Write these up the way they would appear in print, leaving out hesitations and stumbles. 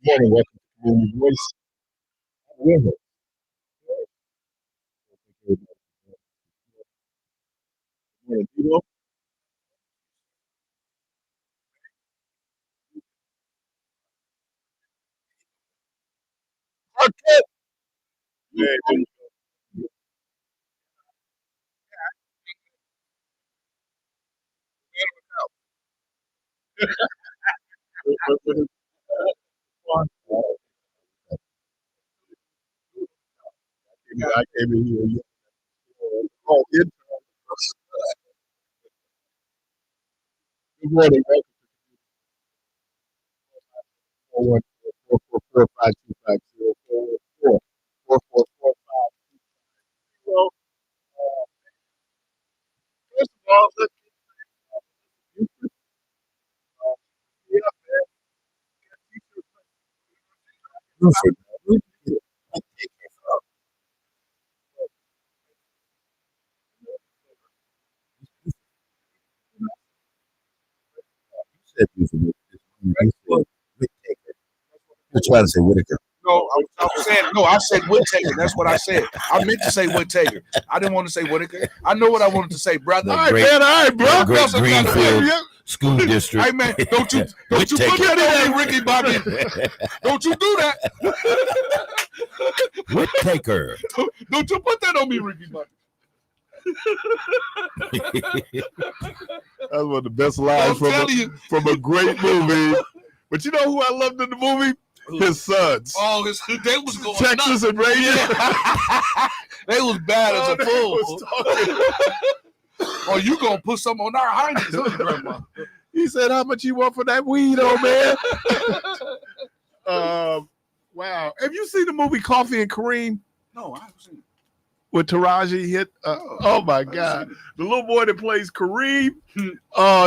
Morning, welcome to Community Voice. Good morning, Dino. Okay. Man, what is fun? I came in here. Oh, good morning, welcome to 414-445-2504. Well, first of all, let's get up there. You're trying to say Whitaker. No, I was saying no. I said Whittaker. That's what I said. I meant to say Whittaker. I didn't want to say Whitaker. I know what I wanted to say, brother. The All right, great- man. All right, bro. Great Greenfield School District. Hey, man. Don't you put that on me, Ricky Bobby. Don't you do that. Whittaker. Don't you put that on me, Ricky Bobby. That's one of the best lines from a great movie. But you know who I loved in the movie? His sons. Oh, they was going Texas nuts. and Rangers. They was bad as a They fool. was talking. Oh, you gonna put something on our hinds, huh, Grandma? He said, "How much you want for that weed, old man?" Wow. Have you seen the movie Coffee and Cream No, I haven't seen it. with Taraji hit? Oh my God, the little boy that plays Kareem.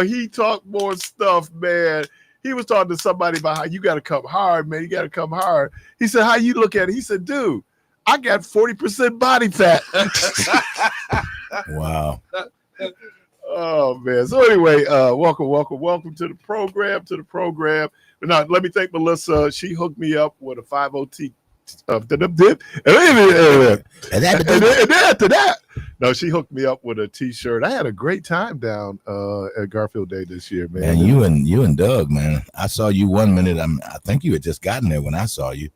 He talked more stuff, man. He was talking to somebody about how you got to come hard, man. You got to come hard. He said, "How you look at it?" He said, "Dude, I got 40% body fat." Wow. Oh man. So anyway, welcome to the program. But now let me thank Melissa. She hooked me up with a 50T. And then after that, no, she hooked me up with a T-shirt. I had a great time down at Garfield Day this year, man. And you and Doug, man. I saw you 1 minute. I think you had just gotten there when I saw you.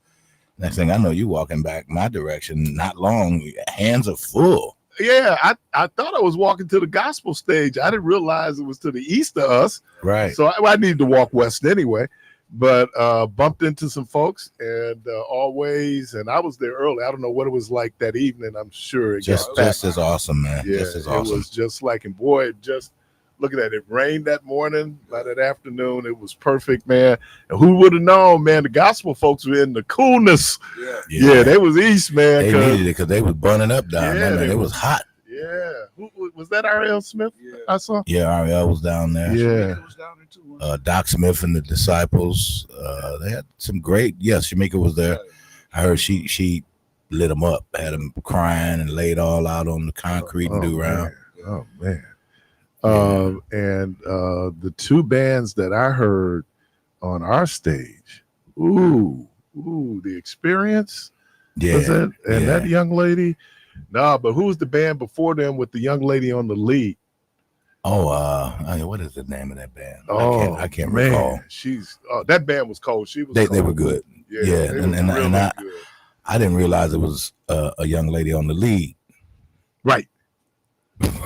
Next thing I know, you walking back my direction. Not long, hands are full. Yeah, I thought I was walking to the gospel stage. I didn't realize it was to the east of us. Right. So I needed to walk west anyway. But bumped into some folks and always, and I was there early. I don't know what it was like that evening. I'm sure it Just as awesome, man. Yeah, just as awesome. It was just like, and boy, just looking at it, rained that morning. By that afternoon, it was perfect, man. And who would have known, man? The gospel folks were in the coolness. Yeah, they was east, man. They needed it because they was burning up down there, man. It was hot. Yeah. Who was that? R.L. Smith? Yeah. I saw. Yeah, Ariel was down there. Yeah. Was down there too, Doc Smith and the Disciples. They had some great. Yes, Shamika was there. I heard she lit them up, had them crying and laid all out on the concrete and do around. Oh man. And the two bands that I heard on our stage, the Experience. Yeah. Was it? And that young lady. No, but who was the band before them with the young lady on the lead? Oh, what is the name of that band? Oh, I can't recall. She's that band was cold. She was. They were good. Yeah, and I didn't realize it was a young lady on the lead. Right.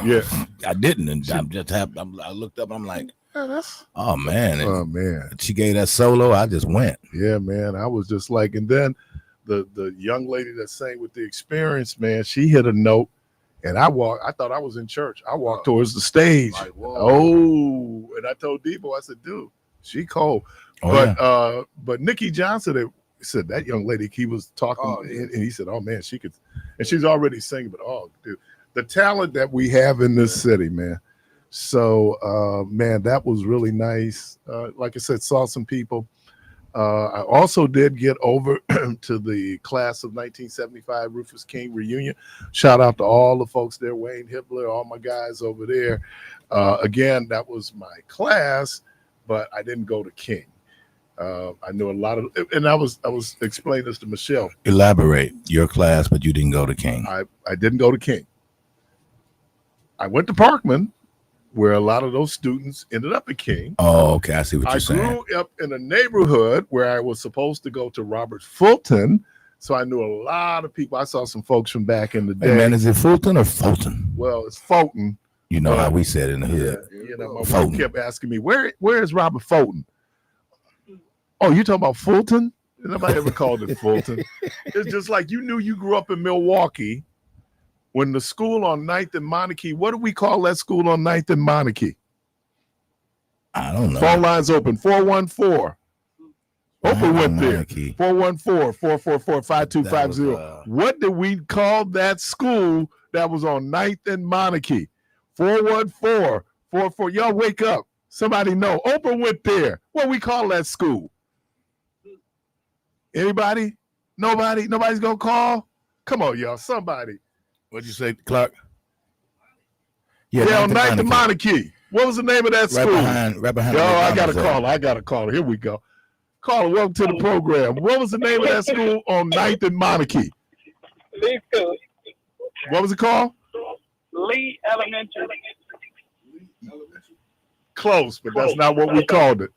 Yeah, I didn't, and I'm just happy. I looked up. I'm like, oh man, and she gave that solo. I just went. Yeah, man. I was just like, and then the young lady that sang with the Experience, man, she hit a note. And I thought I was in church. I walked towards the stage. Like, and I told Debo, I said, dude, she cold. But Nikki Johnson said that young lady, he was talking, and he said, oh man, she could, and she's already singing, but dude, the talent that we have in this city, man, So, man, that was really nice. Like I said, saw some people. I also did get over to the class of 1975 Rufus King reunion. Shout out to all the folks there, Wayne Hibbler, all my guys over there. Again, that was my class, but I didn't go to King. I knew a lot of, and I was explaining this to Michelle. Elaborate your class, but you didn't go to King. I didn't go to King. I went to Parkman, where a lot of those students ended up at King. Oh, okay. I see what you're saying. I grew up in a neighborhood where I was supposed to go to Robert Fulton, so I knew a lot of people. I saw some folks from back in the day. Hey, man, is it Fulton or Fulton? Well, it's Fulton. You know how we said in the hood. You know, my mom kept asking me, where is Robert Fulton? Oh, you talking about Fulton? Nobody ever called it Fulton. It's just like you knew you grew up in Milwaukee. When the school on 9th and Monarchy, what do we call that school on 9th and Monarchy? I don't know. Phone lines open, 414. Open went there, 414-444-5250. What did we call that school that was on 9th and Monarchy? 414-44. Y'all wake up. Somebody know. Oprah went there. What we call that school? Anybody? Nobody? Nobody's going to call? Come on, y'all. Somebody. What'd you say, Clark? Yeah, on 9th and Monarchy. What was the name of that school? Right behind. Yo, I got a caller. Here we go. Caller, welcome to the program. What was the name of that school on 9th and Monarchy? Lee School. What was it called? Lee Elementary. Close, but that's not what we called it.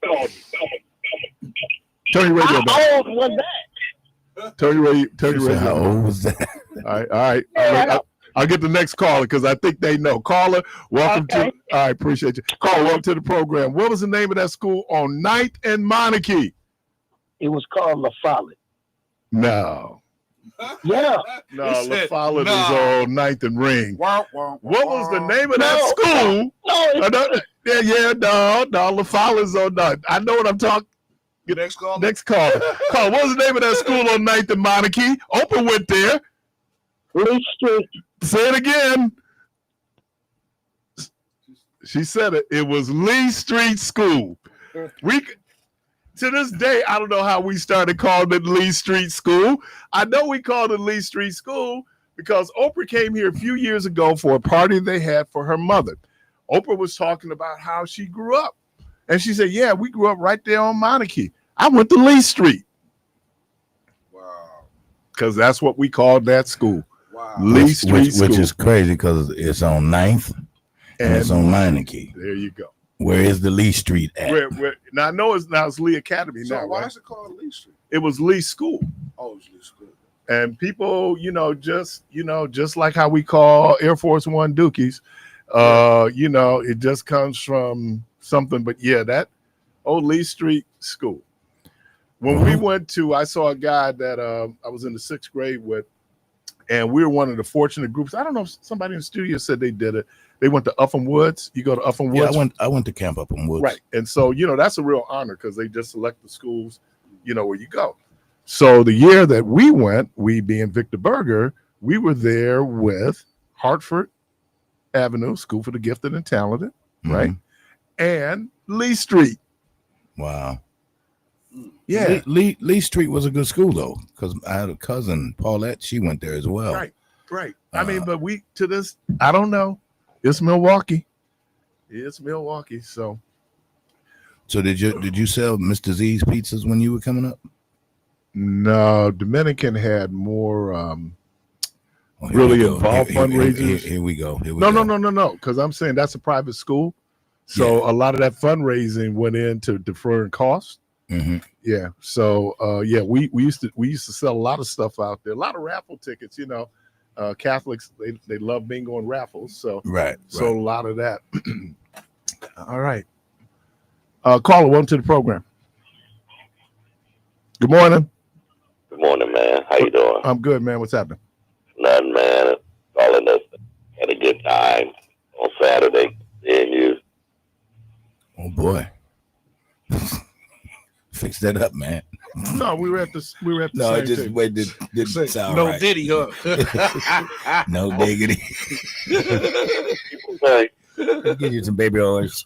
Turn your radio down. How old was that? Turn your radio How down. old was that? All right. I'll get the next caller because I think they know. Caller, welcome to. I appreciate you. Caller, welcome to the program. What was the name of that school on 9th and Monarchy? It was called La Follette. No. Yeah. No, La Follette is on 9th and Ring. What was the name of that school? No, La Follette's on 9th. I know what I'm talking. Next call. Next call. What was the name of that school on 9th and Monarchy? Oprah went there. Lee Street. Say it again. She said it. It was Lee Street School. To this day, I don't know how we started calling it Lee Street School. I know we called it Lee Street School because Oprah came here a few years ago for a party they had for her mother. Oprah was talking about how she grew up. And she said, yeah, we grew up right there on Monarchy. I went to Lee Street. Wow. Because that's what we called that school. Wow. Lee Street School. Which is crazy because it's on 9th and it's on Monarchy. There you go. Where is the Lee Street at? Now I know it's Lee Academy So now. why Right? is it called Lee Street? It was Lee School. Oh, it's Lee School. And people, just like how we call Air Force One Dookies, it just comes from something. But yeah, that old Lee Street School. When we went to, I saw a guy that I was in the 6th grade with, and we were one of the fortunate groups. I don't know if somebody in the studio said they did it. They went to Upham Woods. You go to Upham Woods. Yeah, I went to Camp Upham Woods. Right. And so, that's a real honor because they just select the schools, where you go. So the year that we went, we being Victor Berger, we were there with Hartford Avenue, School for the Gifted and Talented, right? And Lee Street. Wow. Yeah. Lee Street was a good school, though, because I had a cousin, Paulette. She went there as well. Right. I mean, but I don't know. It's Milwaukee. So did you sell Mr. Z's pizzas when you were coming up? No, Dominican had more really involved fundraisers. Here we go. No. Because I'm saying that's a private school. So a lot of that fundraising went into deferring costs. Mm-hmm. Yeah. So we used to sell a lot of stuff out there. A lot of raffle tickets, Catholics, they love bingo and raffles. So right. A lot of that. All right. Caller, welcome to the program. Good morning. Good morning, man. How you doing? I'm good, man. What's happening? Nothing, man. Calling us. Had a good time on Saturday. Seeing you. Oh boy. Fix that up, man. No, we were at the No, same it just table. didn't sound No right. Diddy, huh? No diggity. Hey, I'll give you some baby oils.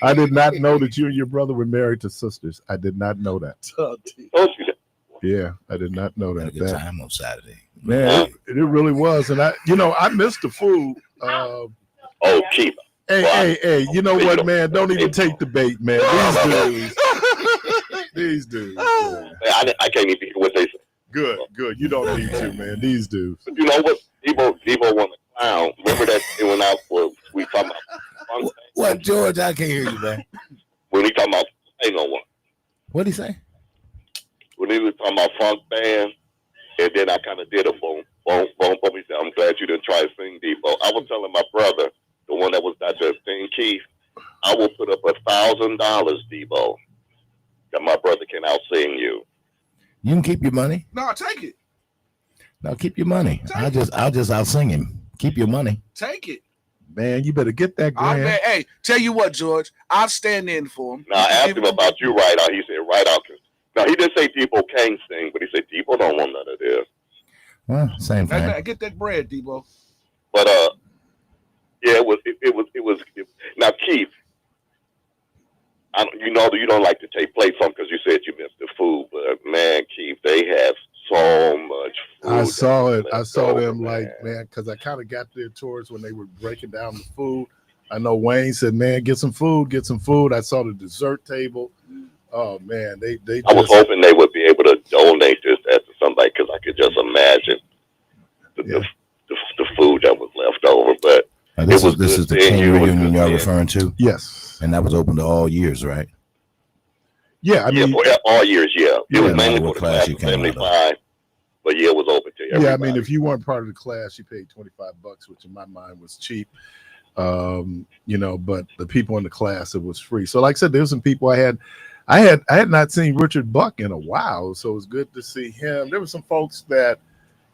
I did not know that you and your brother were married to sisters. I did not know that. Told you that. Yeah, I did not know Had a that. good That time on Saturday. man, it really was. And I missed the food. Oh, Keith. Hey, you know what, man? Don't even take the bait, man. These dudes. Man. I can't even hear what they say. Good. You don't need to, man. These dudes. But you know what? Debo want to clown. Remember that they went out for, we talking about funk band? What, George? I can't hear you, man. When he talking about, ain't no one. What'd he say? When he was talking about funk band, and then I kind of did a boom. He said, I'm glad you didn't try to sing, Debo. I was telling my brother, the one that was out there singing Keith, I will put up $1,000, Debo, that my brother can out sing you. You can keep your money. No, take it. No, keep your money. I'll just out sing him. Keep your money. Take it. Man, you better get that grand. Hey, tell you what, George, I'll stand in for him. Now, I asked him about you right out. He said, right out. Now, he didn't say Debo can't sing, but he said Debo don't want none of this. Well, same thing. Get that bread, Debo. But, yeah, it was. Now, Keith, you don't like to take place on because you said you missed the food, but man, Keith, they have so much food. I saw it. I saw over, them man, because I kind of got there towards when they were breaking down the food. I know Wayne said, "Man, get some food." I saw the dessert table. Oh man, they. I was hoping they would be able to donate this to somebody because I could just imagine the food that was left over, but. This is the King reunion y'all referring to? Yes. And that was open to all years, right? Yeah, I mean, for all years, yeah. It was mainly for the class class you of came out of. 75, but yeah, it was open to everybody. yeah, I mean, if you weren't part of the class, you paid $25, which in my mind was cheap. But the people in the class, it was free. So like I said, there were some people I had not seen Richard Buck in a while, so it was good to see him. There were some folks that,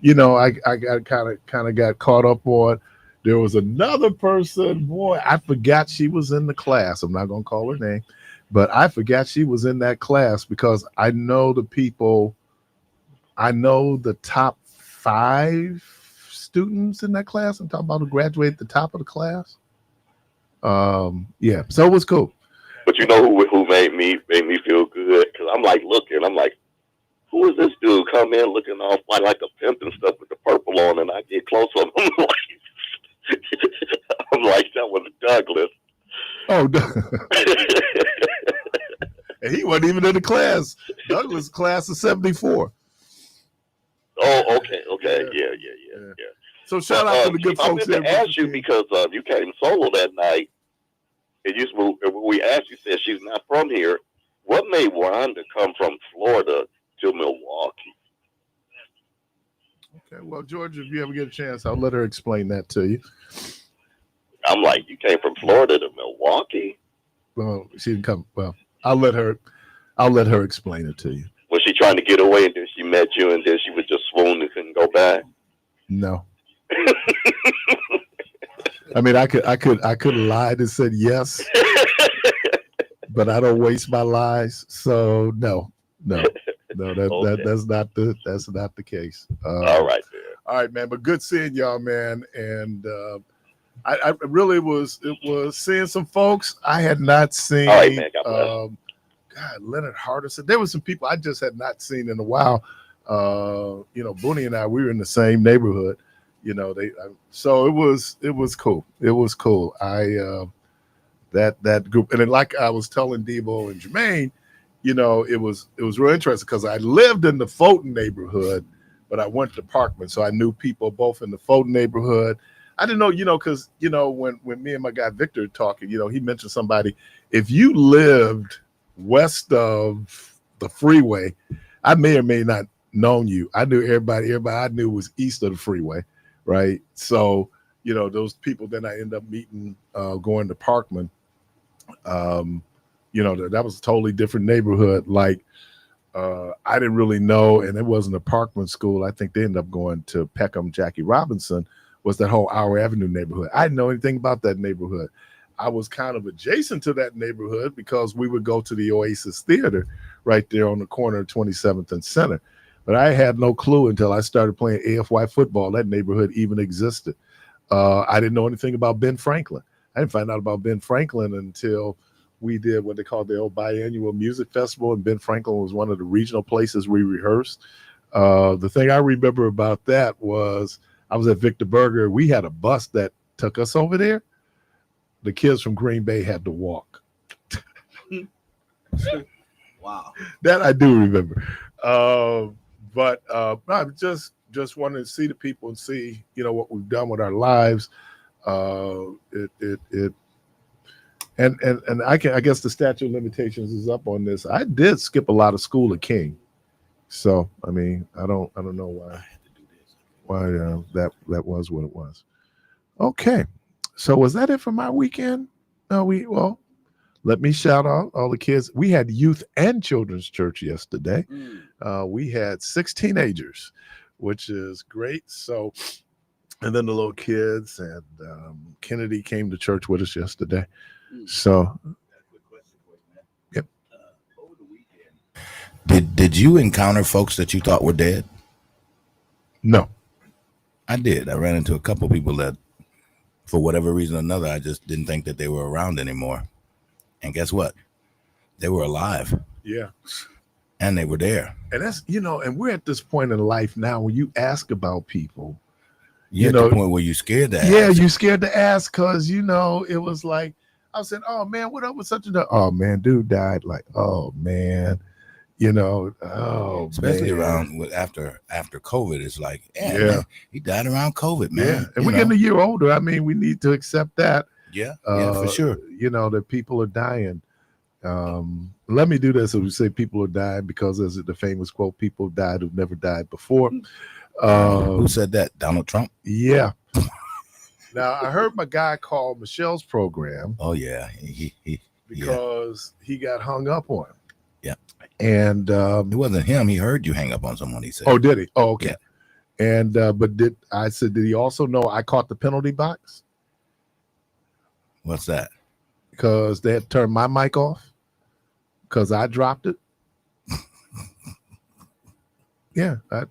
I got kind of got caught up on. There was another person, boy, I forgot she was in the class. I'm not going to call her name, but I forgot she was in that class because I know the people, I know the top 5 students in that class. I'm talking about who graduated at the top of the class. Yeah, so it was cool. But you know who made me feel good? Because I'm like looking, I'm like, who is this dude come in looking all like a pimp and stuff with the purple on, and I get close to him. I'm like, that was Douglas. Oh, and he wasn't even in the class. Douglas class of 74. Oh, okay. Yeah. So shout out to the good folks there. I meant to ask you because you came solo that night, and when we asked you, said she's not from here. What made Wanda come from Florida to Milwaukee? Okay, well, George, if you ever get a chance, I'll let her explain that to you. I'm like, you came from Florida to Milwaukee? Well, she didn't come. Well, I'll let her explain it to you. Was she trying to get away and then she met you and then she was just swooned and couldn't go back? No. I mean, I could have lied and said yes, but I don't waste my lies. So no, Okay. that's not the case. All right, man. All right, man. But good seeing y'all, man. And I really it was seeing some folks I had not seen. All right, man. God bless. God, Leonard Hardison. There were some people I just had not seen in a while. Booney and I, we were in the same neighborhood. So it was cool. It was cool. That group, and then like I was telling Debo and Jermaine, it was real interesting because I lived in the Fulton neighborhood, but I went to Parkman, so I knew people both in the Fulton neighborhood. I didn't know, because when me and my guy Victor talking, he mentioned somebody. If you lived west of the freeway, I may or may not known you. I knew everybody I knew was east of the freeway, right? So those people then I end up meeting going to Parkman. That was a totally different neighborhood. Like I didn't really know, and it wasn't a Parkman school. I think they ended up going to Peckham. Jackie Robinson was that whole Our Avenue neighborhood. I didn't know anything about that neighborhood. I was kind of adjacent to that neighborhood because we would go to the Oasis Theater right there on the corner of 27th and Center. But I had no clue until I started playing AFY football that neighborhood even existed. I didn't know anything about Ben Franklin. I didn't find out about Ben Franklin until we did what they called the old biannual music festival, and Ben Franklin was one of the regional places we rehearsed. The thing I remember about that was I was at Victor Berger. We had a bus that took us over there. The kids from Green Bay had to walk. Wow. That I do remember. But I just wanted to see the people and see, what we've done with our lives. And I guess the statute of limitations is up on this. I did skip a lot of school at King, so I mean, I don't know why that was what it was. Okay, so was that it for my weekend? No, let me shout out all the kids. We had youth and children's church yesterday. We had 6 teenagers, which is great. So, and then the little kids, and Kennedy came to church with us yesterday. So, yep. Did you encounter folks that you thought were dead? No. I did. I ran into a couple people that, for whatever reason or another, I just didn't think that they were around anymore. And guess what? They were alive. Yeah. And they were there. And that's, and we're at this point in life now when you ask about people. You're at the point where you're scared to ask. Yeah, you're scared to ask because, it was like, I said, oh, man, what up with such a, oh, man, dude died. Like, oh, man, especially man. around after COVID, it's like, yeah, man, he died around COVID, man. Yeah, and we're getting a year older. I mean, we need to accept that. Yeah, for sure. That people are dying. Let me do this. So we say people are dying because, as the famous quote, people died who've never died before. Who said that? Donald Trump? Yeah. Now, I heard my guy call Michelle's program. Oh, yeah. Because he got hung up on. Yeah. And it wasn't him. He heard you hang up on someone, he said. Oh, did he? Oh, okay. Yeah. And but did he also know I caught the penalty box? What's that? Because they had turned my mic off because I dropped it. Yeah, I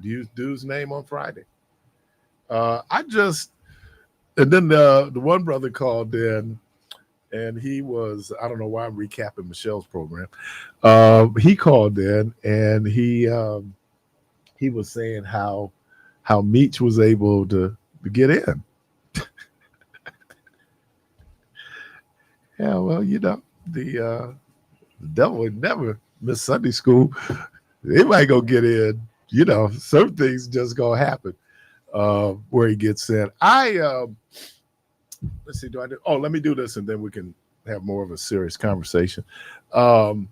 used dude's name on Friday. And then the one brother called in, and he was, I don't know why I'm recapping Michelle's program. He called in, and he was saying how Meech was able to get in. Yeah, well, the devil would never miss Sunday school. They might go get in. Some things just gonna happen where he gets in. Let's see. Let me do this, and then we can have more of a serious conversation. That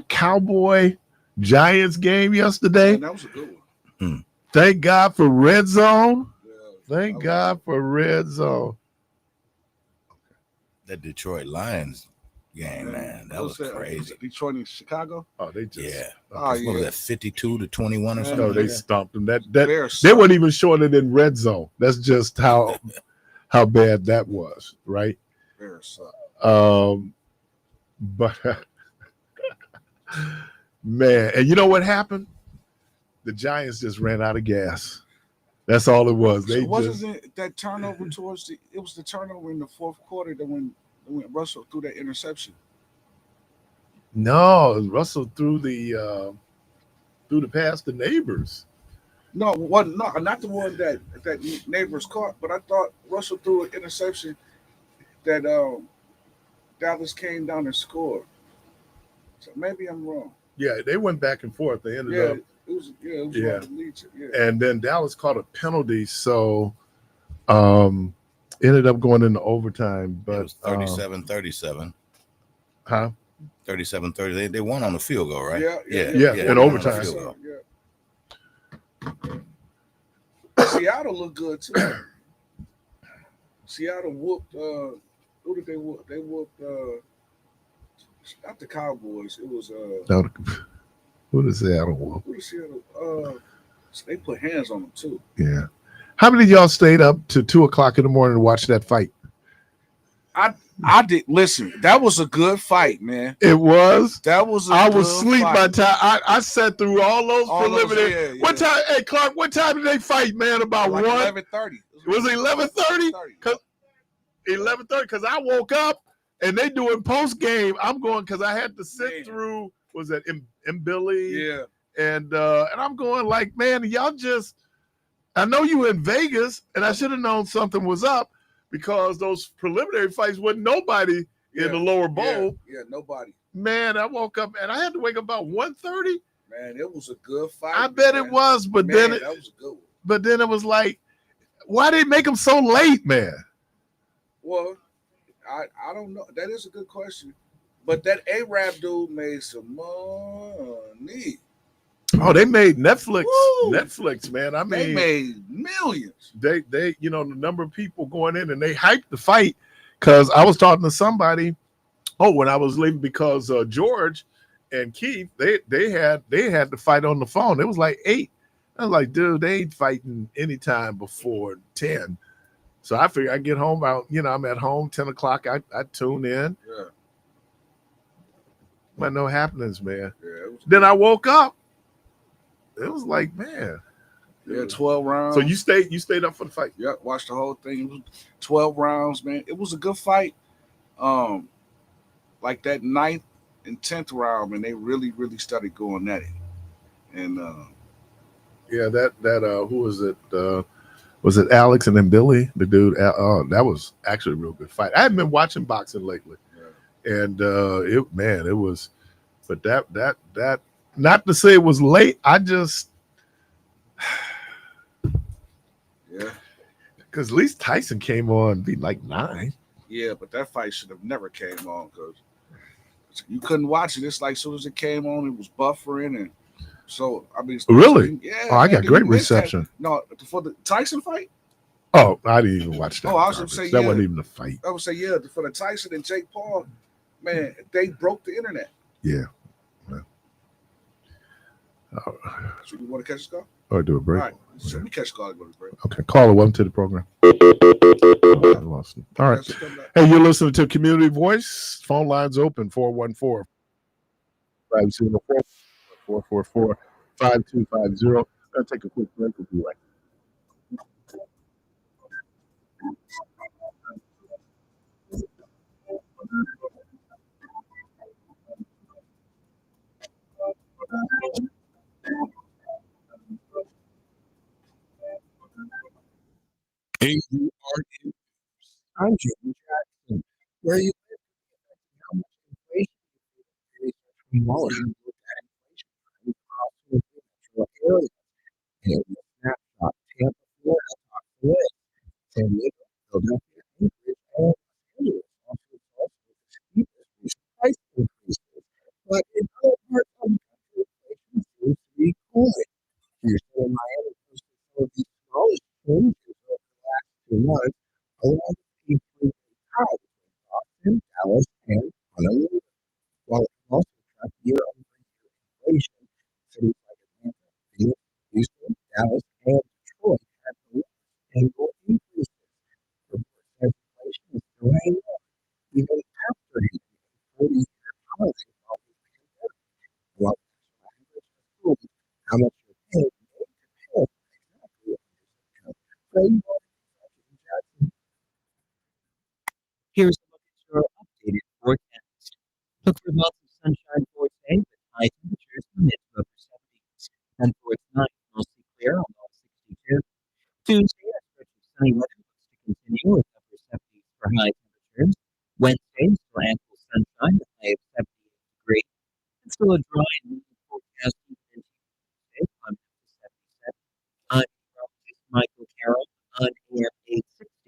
Cowboy Giants game yesterday. That was a good one. Thank God for Red Zone. Yeah, Thank God for Red Zone. That Detroit Lions game, man, that was crazy. Detroit and Chicago. Oh, they just What was that, 52-21 or something? No, they stomped them. That they Bears weren't even showing it in Red Zone. That's just how bad that was, right? Bears suck. But man, and you know what happened? The Giants just ran out of gas. That's all it was. So wasn't it that turnover it was the turnover in the fourth quarter that when Russell threw that interception? No, Russell threw the pass to Neighbors. No, not the one that Neighbors caught, but I thought Russell threw an interception that Dallas came down and scored. So maybe I'm wrong. Yeah, they went back and forth. They ended up. It was And then Dallas caught a penalty, so ended up going into overtime. But it was 37-37. Huh? 37-30. They won on the field goal, right? Yeah, in overtime. Seattle looked good too. Seattle whooped. Who did they whoop? They whooped. Not the Cowboys. It was. Who did Seattle whoop? Who did Seattle? They put hands on them too. Yeah. How many of y'all stayed up to 2:00 in the morning to watch that fight? I did. Listen, that was a good fight, man. It was. That was. I was asleep by the time I sat through all those preliminary. What time? Hey, Clark. What time did they fight, man? About like 1? 11:30. Was it 11:30? 11:30 because I woke up and they doing post game. I'm going because I had to sit through. Was that M Billy? Yeah. And I'm going like, man, y'all just. I know you in Vegas, and I should have known something was up because those preliminary fights wasn't nobody in the lower bowl. Yeah, nobody. Man, I woke up and I had to wake up about 1:30. Man, it was a good fight. I bet it was, but then that was a good one. But then it was like, why they make them so late, man? Well, I don't know. That is a good question. But that Arab dude made some money. Oh, they made Netflix. Woo! Netflix, man. I mean, they made millions. They, the number of people going in and they hyped the fight because I was talking to somebody. Oh, when I was leaving because George and Keith, they had the fight on the phone. It was like 8. I was like, dude, they ain't fighting anytime before 10. So I figured I get home out. I'm at home 10 o'clock. I tune in. Yeah. But no happenings, man. Yeah. Then I woke up. It was like, man. Yeah, 12 rounds. So you stayed up for the fight? Yeah, watched the whole thing. It was 12 rounds, man. It was a good fight. Like that 9th and 10th round, man, they really, really started going at it. And yeah, that who was it? Was it Alex and then Billy, the dude? That was actually a real good fight. I haven't been watching boxing lately, and it was. But that not to say it was late. I just because at least Tyson came on be like 9. Yeah, but that fight should have never came on because you couldn't watch it. It's like as soon as it came on, it was buffering and. So I mean, really? Yeah. Oh, I got great reception. No, for the Tyson fight. Oh, I didn't even watch that. Oh, I was going to say that wasn't even a fight. I would say for the Tyson and Jake Paul, man, they broke the internet. Yeah. So you want to catch a call? Or do a break? All right, so we catch a call and go to break. Okay, caller, welcome to the program. Oh, I lost him. All right. Hey, you're listening to Community Voice. Phone lines open 414 504 444 5250. I'll take a quick break. We'll be right I'm Jimmy Jackson. Where you live, how much inflation is smaller than that inflation rate across the metro area. Here's a snapshot. Tampa, Florida, top the list. San Diego, Philadelphia, Anchorage, and Los Angeles also saw the steepest recent price increases. But in other parts of the country, inflation seems to be cooling. Houston and Miami posted some of the smallest changes over the last 2 months, along with a 3-day high between Austin, Dallas, and Honolulu. While it can also track year-over-year inflation, cities like Atlanta, Phoenix, Houston, Dallas, and Detroit had the lowest annual increases. Reports said inflation is still hanging on, even after hitting a 40-year high following the pandemic. While the national average has cooled, how much you're paying may depend exactly on your zip code. Greg Martin, Jackson. Here's a look at your updated forecast. Look for lots of sunshine for today with high temperatures in the mid to upper 70s. And for tonight, mostly clear on low 62. Tuesday, a stretch of sunny weather looks to continue with upper 70s for high temperatures. Wednesday, still ample sunshine with high of 78 degrees. And still a dry and windy forecast even into Tuesday, climbing up to 77. I'm meteorologist Michael Carroll on AM 860.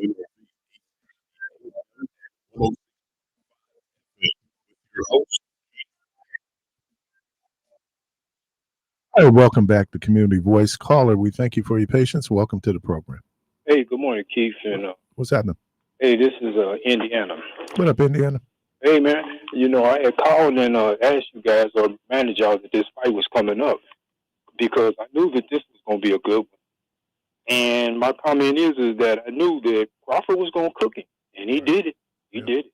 Your host. Hey, welcome back to Community Voice. Caller, we thank you for your patience. Welcome to the program. Hey, good morning, Keith. And What's happening? hey, this is Indiana. What up, Indiana? Hey, man. You know, I had called and asked you guys or managed y'all that this fight was coming up because I knew that this was going to be a good one. And my comment is that I knew that Crawford was going to cook him, and he did it. He did it.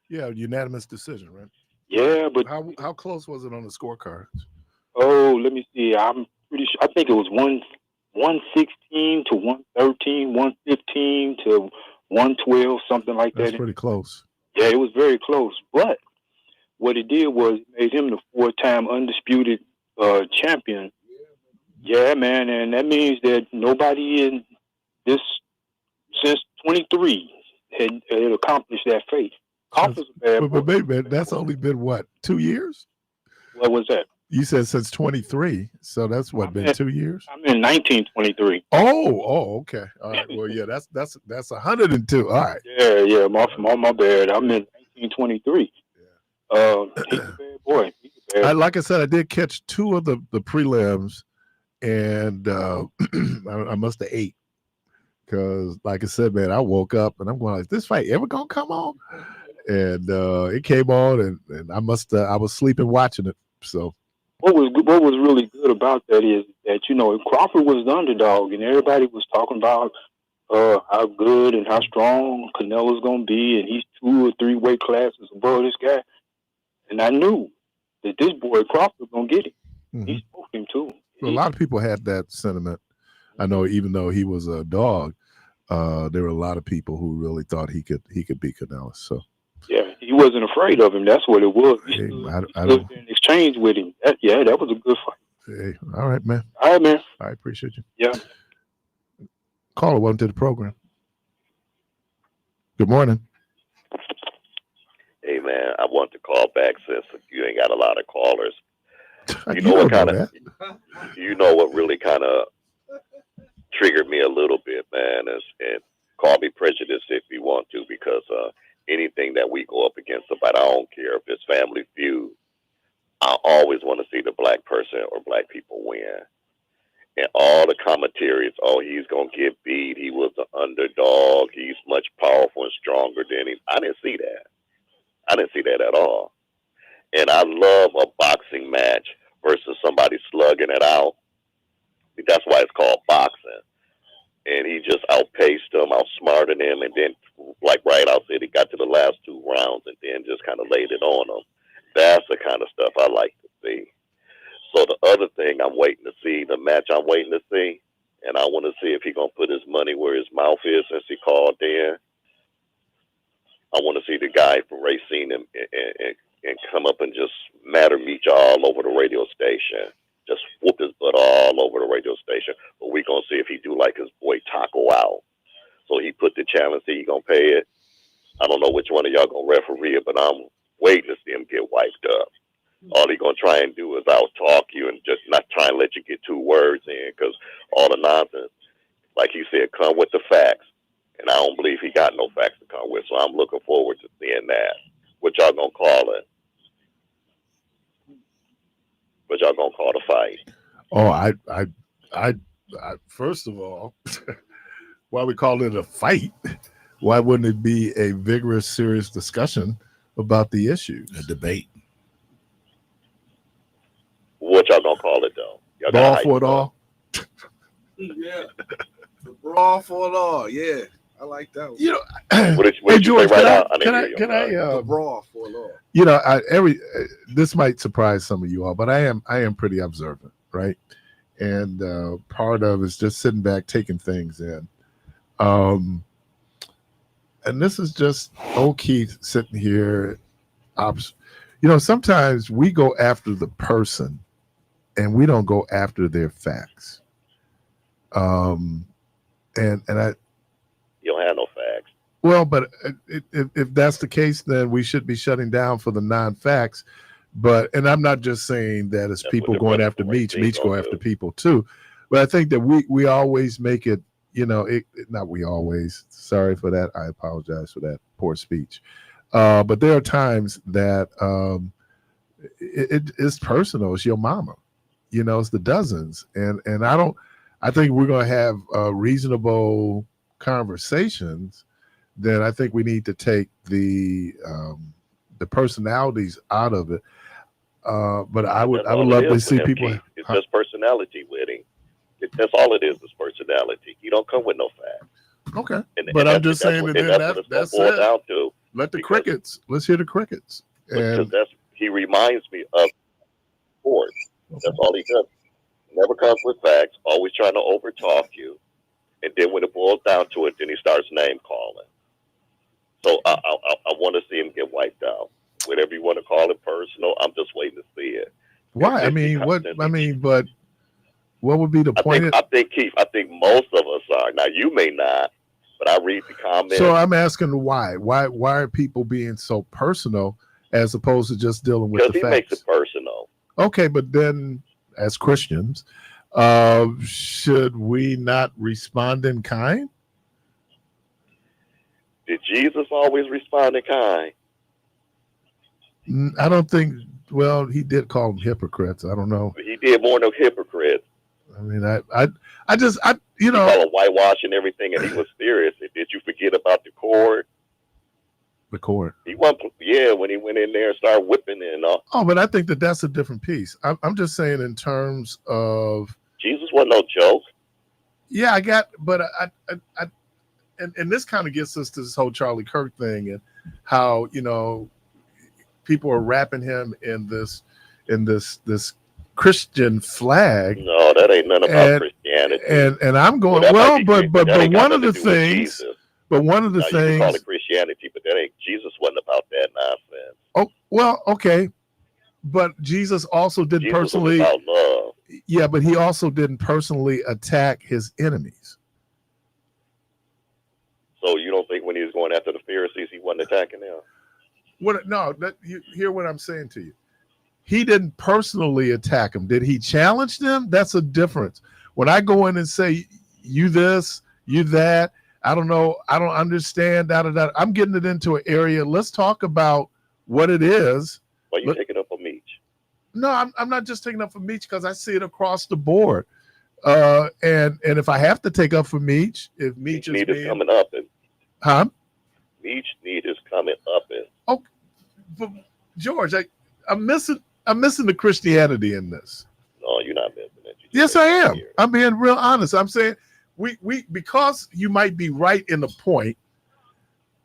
Yeah, unanimous decision, right? Yeah, but how close was it on the scorecard? oh, let me see. I'm pretty sure. I think it was 116 to 113, 115 to 112, something like that. That's pretty close. Yeah, it was very close. But what it did was it made him the 4-time undisputed champion. Yeah, man, and that means that nobody in this since 23 had accomplished that feat. Crawford's a bad boy. But baby, that's only been what, 2 years? What was that? You said since 23, so that's what, been 2 years? I'm in 1923. Oh, okay. All right. Well, yeah, that's 102. All right. Yeah. My bad. I'm in 1923. He's a bad boy. He's a bad boy. Like I said, I did catch two of the prelims, and I must have ate because, like I said, man, I woke up and I'm going, is this fight ever gonna come on? And it came on, and I was sleeping watching it. So what was really good about that is that, you know, Crawford was the underdog, and everybody was talking about how good and how strong Canelo's gonna be, and he's 2 or 3 weight classes above this guy. And I knew that this boy Crawford was gonna get it. Mm-hmm. He spoke him too. Well, a lot of people had that sentiment. I know, even though he was a dog, there were a lot of people who really thought he could beat Canelo. So yeah, he wasn't afraid of him. That's what it was. He hey, stood in exchange with him. That was a good fight. Hey, all right, man. All right, man. I appreciate you. Yeah. Caller, welcome to the program. Good morning. Hey, man, I want to call back since you ain't got a lot of callers. You know what really kind of triggered me a little bit, man, and call me prejudiced if you want to, because anything that we go up against somebody, I don't care if it's Family Feud, I always want to see the black person or black people win. And all the commentaries, he's going to get beat, he was the underdog, he's much powerful and stronger than him. I didn't see that. I didn't see that at all. And I love a boxing match versus somebody slugging it out. That's why it's called boxing. And he just outpaced him, outsmarted him, and then, like right out said, he got to the last 2 rounds and then just kind of laid it on him. That's the kind of stuff I like to see. So the other thing I'm waiting to see, the match I'm waiting to see, and I want to see if he's going to put his money where his mouth is since he called in. I want to see the guy from Racine and come up and just matter meet you all over the radio station. Just whoop his butt all over the radio station. But we're going to see if he do like his boy Taco out. So he put the challenge, see he going to pay it. I don't know which one of y'all going to referee it, but I'm waiting to see him get wiped up. All he going to try and do is out-talk you and just not try and let you get 2 words in, because all the nonsense, like he said, come with the facts. And I don't believe he got no facts to come with, so I'm looking forward to seeing that. What y'all going to call it? What y'all going to call the fight? Oh, I first of all, why we call it a fight? Why wouldn't it be a vigorous, serious discussion about the issues? A debate. What y'all gonna call it though? Y'all Brawl for it all. Yeah, the brawl for it all. Yeah, I like that one. You know, what did you George, say right now? can I The brawl for it all. you know, this might surprise some of you all, but I am pretty observant, right? And part of it's just sitting back, taking things in. And this is just old Keith sitting here. You know, sometimes we go after the person and we don't go after their facts. And I, you don't have no facts. well, but if that's the case, then we should be shutting down for the non-facts. And I'm not just saying that it's That's people what going the after Meach Racine go gonna after do. people too. But I think that we always make it not we always. Sorry for that. I apologize for that poor speech. But there are times that it's personal. It's your mama. It's the dozens, and I think we're going to have reasonable conversations. Then I think we need to take the personalities out of it. But I would love to see people. It's just personality with him. That's all it is personality. You don't come with no facts. Okay, but I'm just saying that's it. Down to. Let's hear the crickets. Because he reminds me of sports. That's all he does. Never comes with facts. Always trying to overtalk you, and then when it boils down to it, then he starts name calling. So I want to see him get wiped out. Whatever you want to call it, personal. I'm just waiting to see it. Why? But what would be the point? I think Keith. I think most of us are. Now you may not, but I read the comments. So I'm asking why? Why are people being so personal as opposed to just dealing with the facts? Because he makes it personal. Okay, but then as Christians, should we not respond in kind? Did Jesus always respond in kind? I don't think. Well, he did call them hypocrites. I don't know. He did more than hypocrites. I mean, I just He called him whitewash and everything, and he was serious. Did you forget about the cord? The cord. He went, when he went in there and started whipping and all. Oh, but I think that's a different piece. I'm just saying in terms of Jesus wasn't no joke. Yeah, and this kind of gets us to this whole Charlie Kirk thing and how people are wrapping him in this Christian flag. No, that ain't none about Christianity. And I'm going but one of the things. But one of the things you can call it Christianity, but that ain't Jesus wasn't about that nonsense. Oh well, okay, but Jesus also did Jesus personally. Was about love. Yeah, but he also didn't personally attack his enemies. So you don't think when he was going after the Pharisees, he wasn't attacking them? You hear what I'm saying to you. He didn't personally attack them. Did he challenge them? That's a difference. When I go in and say, you this, you that, I don't know, I don't understand, I'm getting it into an area. Let's talk about what it is. Why you taking up for Meech? No, I'm not just taking up for Meech because I see it across the board. And if I have to take up for Meech, if Meech is coming up and Meech need is coming up and but George, I'm missing the Christianity in this. No, you're not missing it. Yes, I am. I'm being real honest. I'm saying we because you might be right in the point,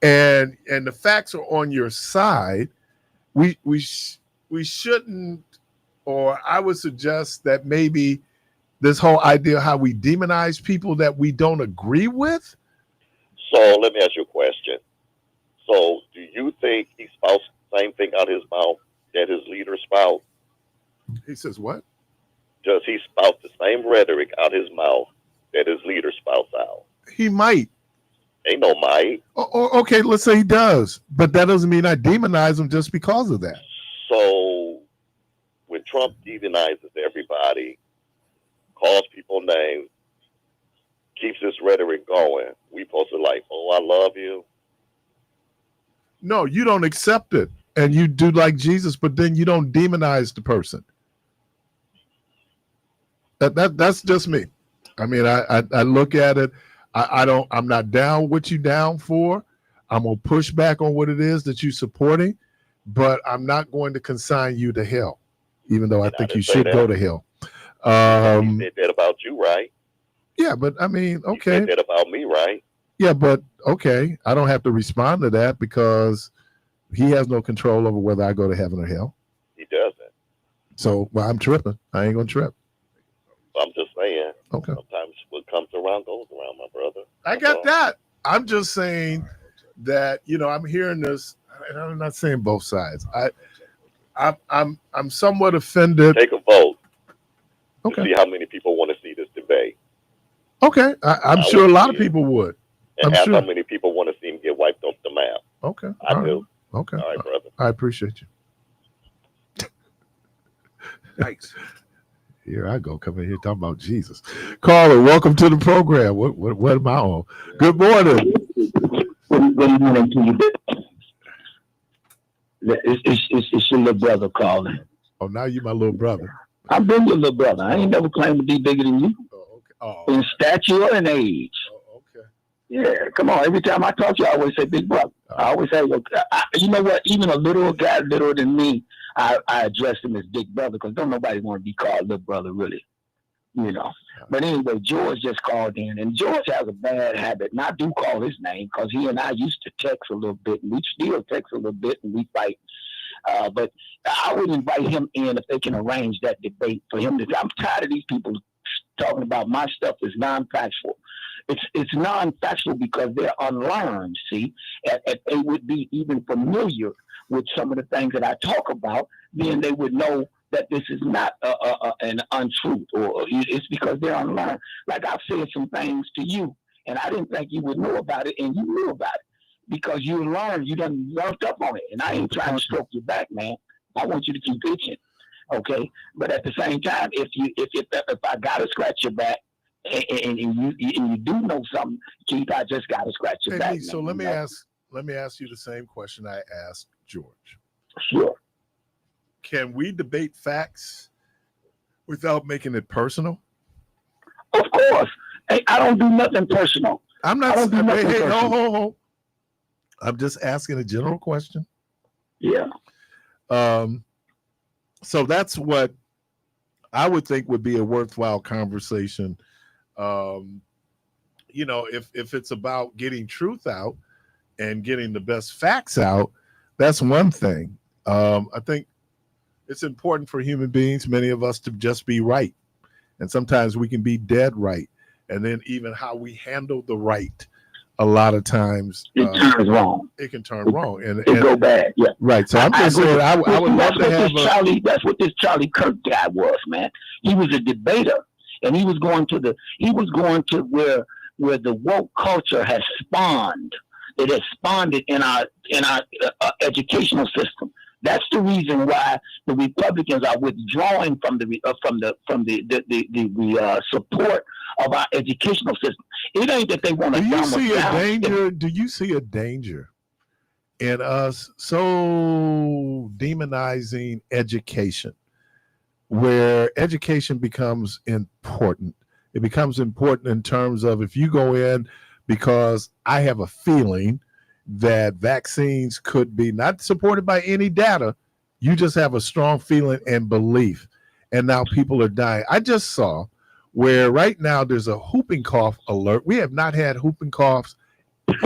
and the facts are on your side. We shouldn't, or I would suggest that maybe this whole idea of how we demonize people that we don't agree with. So let me ask you a question. So do you think he spouts the same thing out his mouth that his leader spout? He says what? Does he spout the same rhetoric out his mouth that his leader spouts out? He might. Ain't no might. Okay, let's say he does, but that doesn't mean I demonize him just because of that. So when Trump demonizes everybody, calls people names, keeps this rhetoric going, we supposed to like, oh, I love you? No, you don't accept it, and you do like Jesus, but then you don't demonize the person. That's just me. I mean, I look at it. I'm not down what you down for. I'm gonna push back on what it is that you're supporting, but I'm not going to consign you to hell, even though I think you should go to hell. He said that about you, right? Yeah, but I mean, okay. He said that about me, right? Yeah, but okay, I don't have to respond to that because he has no control over whether I go to heaven or hell. He doesn't. So, well, I'm tripping. I ain't gonna trip. I'm just saying. Okay. Sometimes what comes around goes around, my brother. I got that. I'm just saying that I'm hearing this, and I'm not saying both sides. I'm somewhat offended. Take a vote. Okay. To see how many people want to see this debate. Okay, I'm sure a lot of people would. And ask how many people want to see him get wiped off the map. Okay. I do. Okay. All right, brother. I appreciate you. Thanks. Here I go, coming here talking about Jesus. Caller, welcome to the program. What am I on? Good morning. Good morning to you. It's your little brother calling. Oh, now you my little brother. I've been your little brother. I ain't never claimed to be bigger than you Oh, okay. in stature and age. Oh, okay. Yeah, come on. Every time I talk to you, I always say big brother. I always say, look, you know what? Even a little guy littler than me, I address him as big brother because don't nobody want to be called little brother, really. You know. But anyway, George just called in, and George has a bad habit, and I do call his name because he and I used to text a little bit, and we still text a little bit, and we fight. But I would invite him in if they can arrange that debate for him. I'm tired of these people talking about my stuff is non-factual. It's non-factual because they're unlearned, see? If they would be even familiar with some of the things that I talk about, then they would know that this is not an untruth, or it's because they're unlearned. Like I've said some things to you, and I didn't think you would know about it, and you knew about it because you learned, you done learned up on it. And I ain't trying to stroke your back, man. I want you to keep itching, okay? But at the same time, if I gotta scratch your back, and you do know something, Keith, I just gotta scratch your back. So let me ask you the same question I asked George. Sure. Can we debate facts without making it personal? Of course. Hey, I don't do nothing personal. I'm not. Hey, personal. I'm just asking a general question. Yeah. So that's what I would think would be a worthwhile conversation. You know, if it's about getting truth out and getting the best facts out, that's one thing. I think it's important for human beings, many of us, to just be right. And sometimes we can be dead right. And then even how we handle the right, a lot of times it turns wrong. It can turn wrong. And go bad. Yeah. Right. So I'm just saying I would love to have that's what this Charlie Kirk guy was, man. He was a debater, and he was going to where the woke culture has spawned. It has spawned in our educational system. That's the reason why the Republicans are withdrawing from the support of our educational system. It ain't that they want to. Do you see a danger? Do you see a danger in us so demonizing education, where education becomes important? It becomes important in terms of if you go in because I have a feeling that vaccines could be not supported by any data. You just have a strong feeling and belief. And now people are dying. I just saw where right now there's a whooping cough alert. We have not had whooping coughs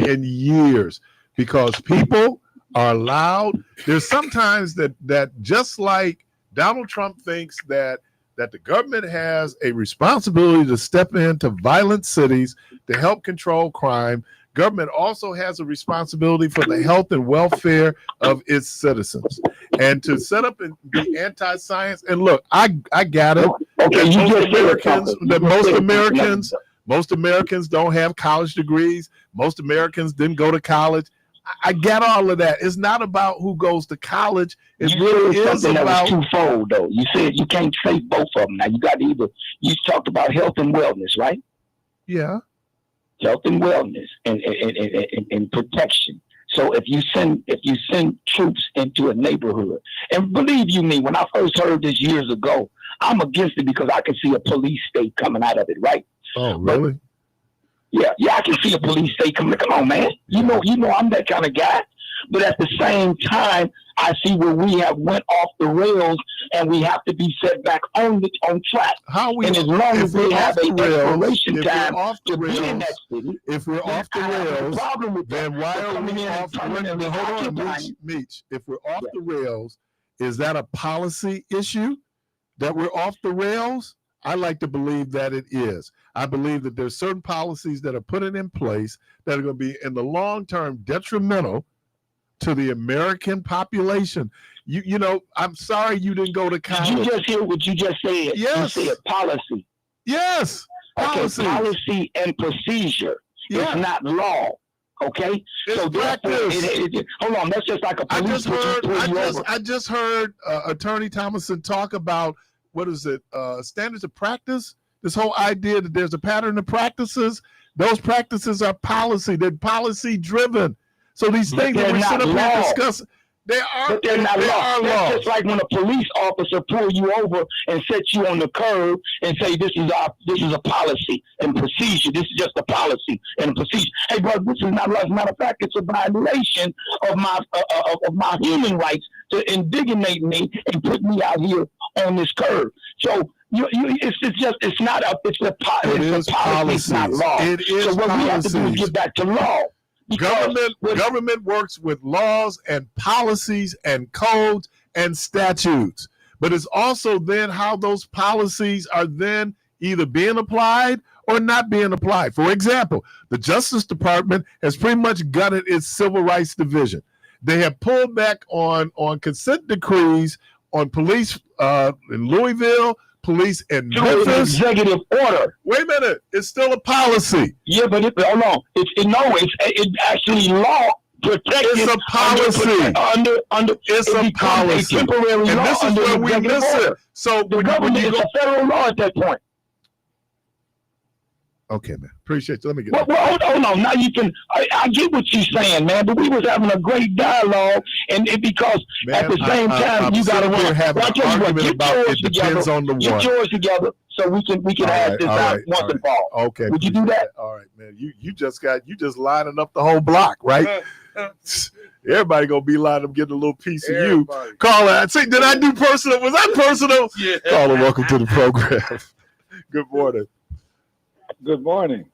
in years because people are loud. There's sometimes that just like Donald Trump thinks that the government has a responsibility to step into violent cities to help control crime. Government also has a responsibility for the health and welfare of its citizens, and to set up and be anti-science. And look, I got it. Most Americans don't have college degrees. Most Americans didn't go to college. I get all of that. It's not about who goes to college. It really is about. That was twofold, though. You said you can't say both of them. Now you got to either. You talked about health and wellness, right? Yeah. Health and wellness and protection. So if you send troops into a neighborhood, and believe you me, when I first heard this years ago, I'm against it because I can see a police state coming out of it, right? Oh, really? But, yeah, I can see a police state coming. Come on, man. You know, I'm that kind of guy. But at the same time, I see where we have went off the rails, and we have to be set back on track. And as long as we have an expiration time to be in that city, if we're off the rails, then why are we off the rails? Hold on, Meech. If we're off the rails, is that a policy issue that we're off the rails? I like to believe that it is. I believe that there's certain policies that are put in place that are going to be in the long term detrimental to the American population. You know, I'm sorry you didn't go to college. Did you just hear what you just said? Yes. You said policy. Yes. Policy. Okay, policy and procedure. Yeah. It's not law. Okay? It's so practice. Hold on, that's just like a police. I just heard Attorney Thomason talk about what is it? Standards of practice. This whole idea that there's a pattern of practices. Those practices are policy. They're policy driven. So these things that we sit up here and discuss, they're not law. That's just like when a police officer pull you over and set you on the curb and say this is a policy and procedure. This is just a policy and a procedure. Hey, bro, this is not law. As a matter of fact, it's a violation of my human rights to indignate me and put me out here on this curb. So it's a policy. It's not law. It is so what policies. we have to do is get back to law. Government works with laws and policies and codes and statutes, but it's also then how those policies are then either being applied or not being applied. For example, the Justice Department has pretty much gutted its Civil Rights Division. They have pulled back on consent decrees on police in Louisville, police in Memphis. An executive order. Wait a minute, it's still a policy. Yeah, but hold on. It's actually law protected. It's a policy. It's a policy. Temporary and law this is where we miss it. So the government is a federal law at that point. Okay, man. Appreciate you. Let me get. Well, hold on. Now you can. I get what you're saying, man. But we was having a great dialogue, and because at the same time you got to run. Having an argument about it depends on the one. Get yours together so we can have this out once and for all. Okay. Would you do that? All right, man. You just lining up the whole block, right? Everybody gonna be lining up getting a little piece of you. Caller, see, did I do personal? Was that personal? Yeah. Caller, welcome to the program. Good morning. Good morning.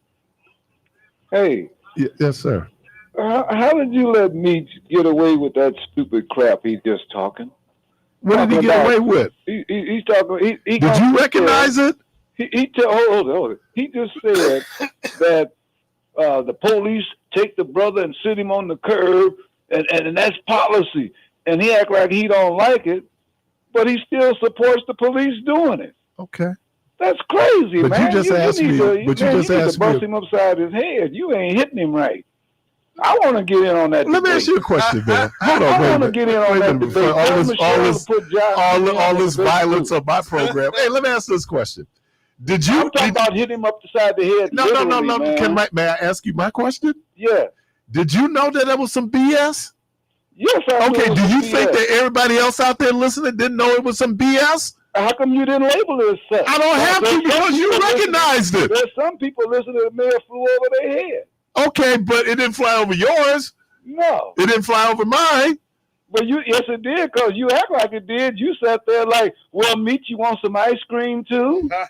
Hey. Yes, sir. How did you let Meach get away with that stupid crap he's just talking? What did he get away with? He's talking. Did you recognize it? Hold it. He just said that the police take the brother and sit him on the curb, and that's policy. And he act like he don't like it, but he still supports the police doing it. Okay. That's crazy, but man. You just asked me. But you just asked me. Bust him upside his head. You ain't hitting him right. I want to get in on that. Let me ask you a question, man. Hold on, I want to get in on that debate. All this violence on my program. Hey, let me ask this question. Did you? I'm talking about hit him up the side of the head. No. May I ask you my question? Yeah. Did you know that was some BS? Yes, I okay. Do you think that everybody else out there listening didn't know it was some BS? How come you didn't label it as such? I don't have to because you recognized it. There's some people listening to the mayor flew over their head. Okay, but it didn't fly over yours. No. It didn't fly over mine. But yes, it did, because you act like it did. You sat there like, well, Meat, you want some ice cream too? Okay.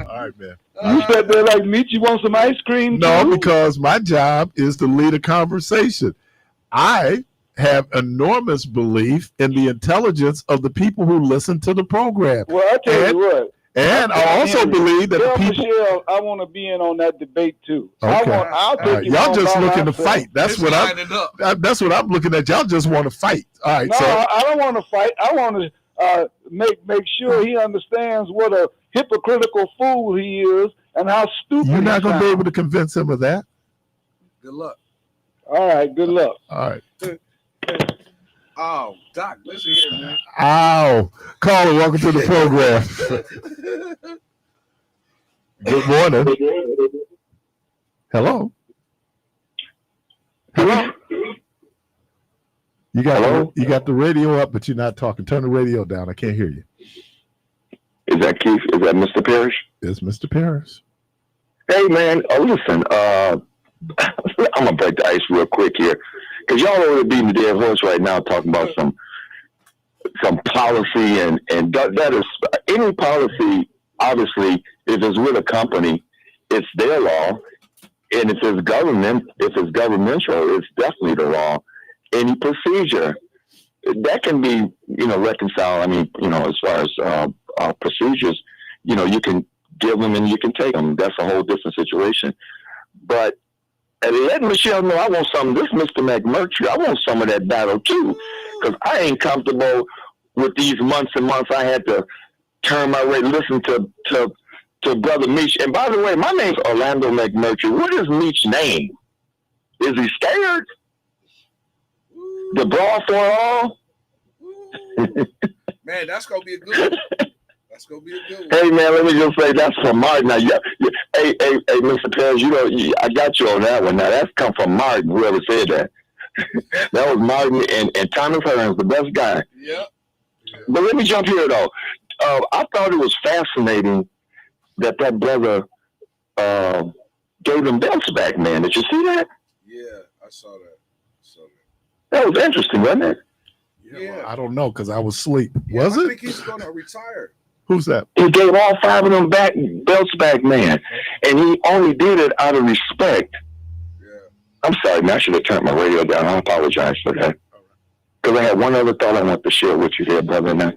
All right, man. You sat there like, Meat, you want some ice cream too? No, because my job is to lead a conversation. I have enormous belief in the intelligence of the people who listen to the program. Well, I tell you what. And I also believe that the people. Michelle, I want to be in on that debate too. Okay. I'll take y'all just looking to fight. That's what that's what I'm looking at. Y'all just want to fight. All right. No, I don't want to fight. I want to make sure he understands what a hypocritical fool he is and how stupid. You're not going to be able to convince him of that. Good luck. All right. Good luck. All right. Oh, Doc, listen here, man. Ow. Caller, welcome to the program. Good morning. Hello. Hello. You got the radio up, but you're not talking. Turn the radio down. I can't hear you. Is that Keith? Is that Mr. Parrish? It's Mr. Parrish. Hey, man. Listen, I'm going to break the ice real quick here. Because y'all are really beating the dead horse right now talking about some policy and that is any policy, obviously, if it's with a company, it's their law. And if it's governmental, it's definitely the law. Any procedure that can be, reconciled. I mean, as far as procedures, you can give them and you can take them. That's a whole different situation. But let Michelle know I want some of this, Mr. McMurtry. I want some of that battle too, because I ain't comfortable with these months and months. I had to turn my way, listen to Brother Meach. And by the way, my name's Orlando McMurtry. What is Meach's name? Is he scared? The brawl for all? Man, that's gonna be a good one. That's gonna be a good one. Hey man, let me just say that's from Martin. Now, hey, Mr. Perez, I got you on that one. Now that's come from Martin. Whoever said that, that was Martin and Thomas Hearns, the best guy. Yeah. But let me jump here though. I thought it was fascinating that brother gave him belts back, man. Did you see that? Yeah, I saw that. That was interesting, wasn't it? Yeah. Well, I don't know because I was asleep. Yeah, Was I it? think he's gonna retire. Who's that? He gave all 5 of them belts back, man. And he only did it out of respect. Yeah. I'm sorry, man. I should have turned my radio down. I apologize for that. Because I had one other thought I want to share with you here, brother. And I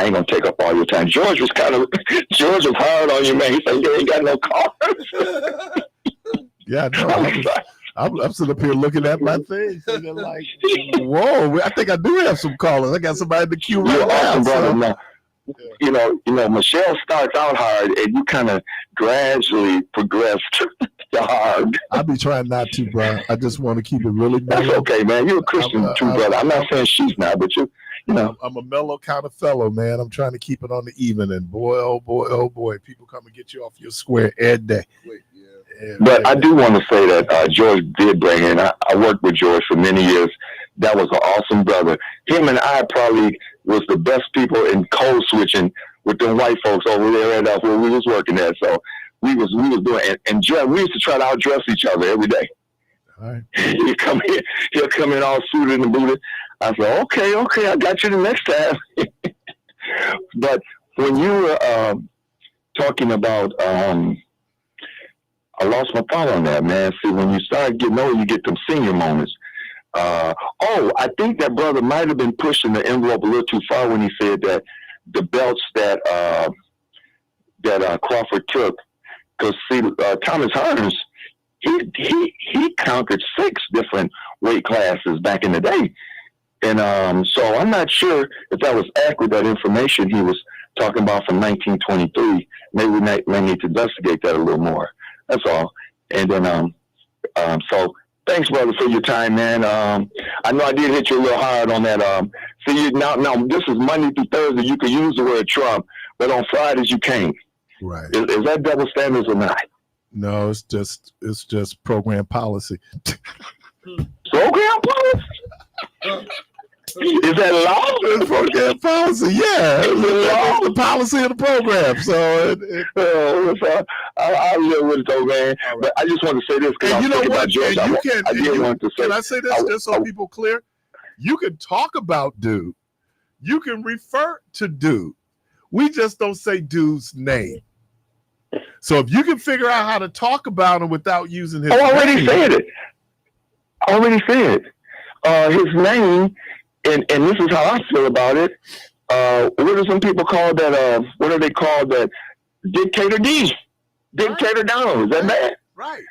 ain't going to take up all your time. George was hard on you, man. He said, you ain't got no cars. Yeah, no, I'm sitting up here looking at my thing, thinking like, whoa, I think I do have some callers. I got somebody in the queue right You're now. awesome, brother. So. Now, you know, Michelle starts out hard, and you kind of gradually progress to hard. I'll be trying not to, bro. I just want to keep it really mellow. That's okay, man. You're a Christian too, brother. I'm not saying she's not, but you know. I'm a mellow kind of fellow, man. I'm trying to keep it on the even, and boy, oh boy, people come and get you off your square every day. But I do want to say that George did bring in. I worked with George for many years. That was an awesome brother. Him and I probably was the best people in code switching with them white folks over there at where we was working at. So we was doing it. And George, we used to try to outdress each other every day. All right. He'll come in all suited and booted. I said, okay, I got you the next time. But when you were talking about I lost my thought on that, man. See, when you start getting older, you get them senior moments. I think that brother might have been pushing the envelope a little too far when he said that the belts that Crawford took, because see, Thomas Hearns, he conquered 6 different weight classes back in the day, and so I'm not sure if that was accurate. That information he was talking about from 1923. Maybe we may need to investigate that a little more. That's all. And then, so thanks, brother, for your time, man. I know I did hit you a little hard on that. Now this is Monday through Thursday. You can use the word Trump, but on Fridays you can't. Right. Is that double standards or not? No, it's just program policy. Program policy? Is that law? It's program policy, yeah. It's the policy of the program. So I'll live with it though, man. Right. But I just want to say this because you know what? George, Can I say this just so people clear? You can talk about dude. You can refer to dude. We just don't say dude's name. So if you can figure out how to talk about him without using his name. I already said his name. And this is how I feel about it. What do some people call that? What do they call that? Dictator D, Dictator Donald. Is that bad? Right.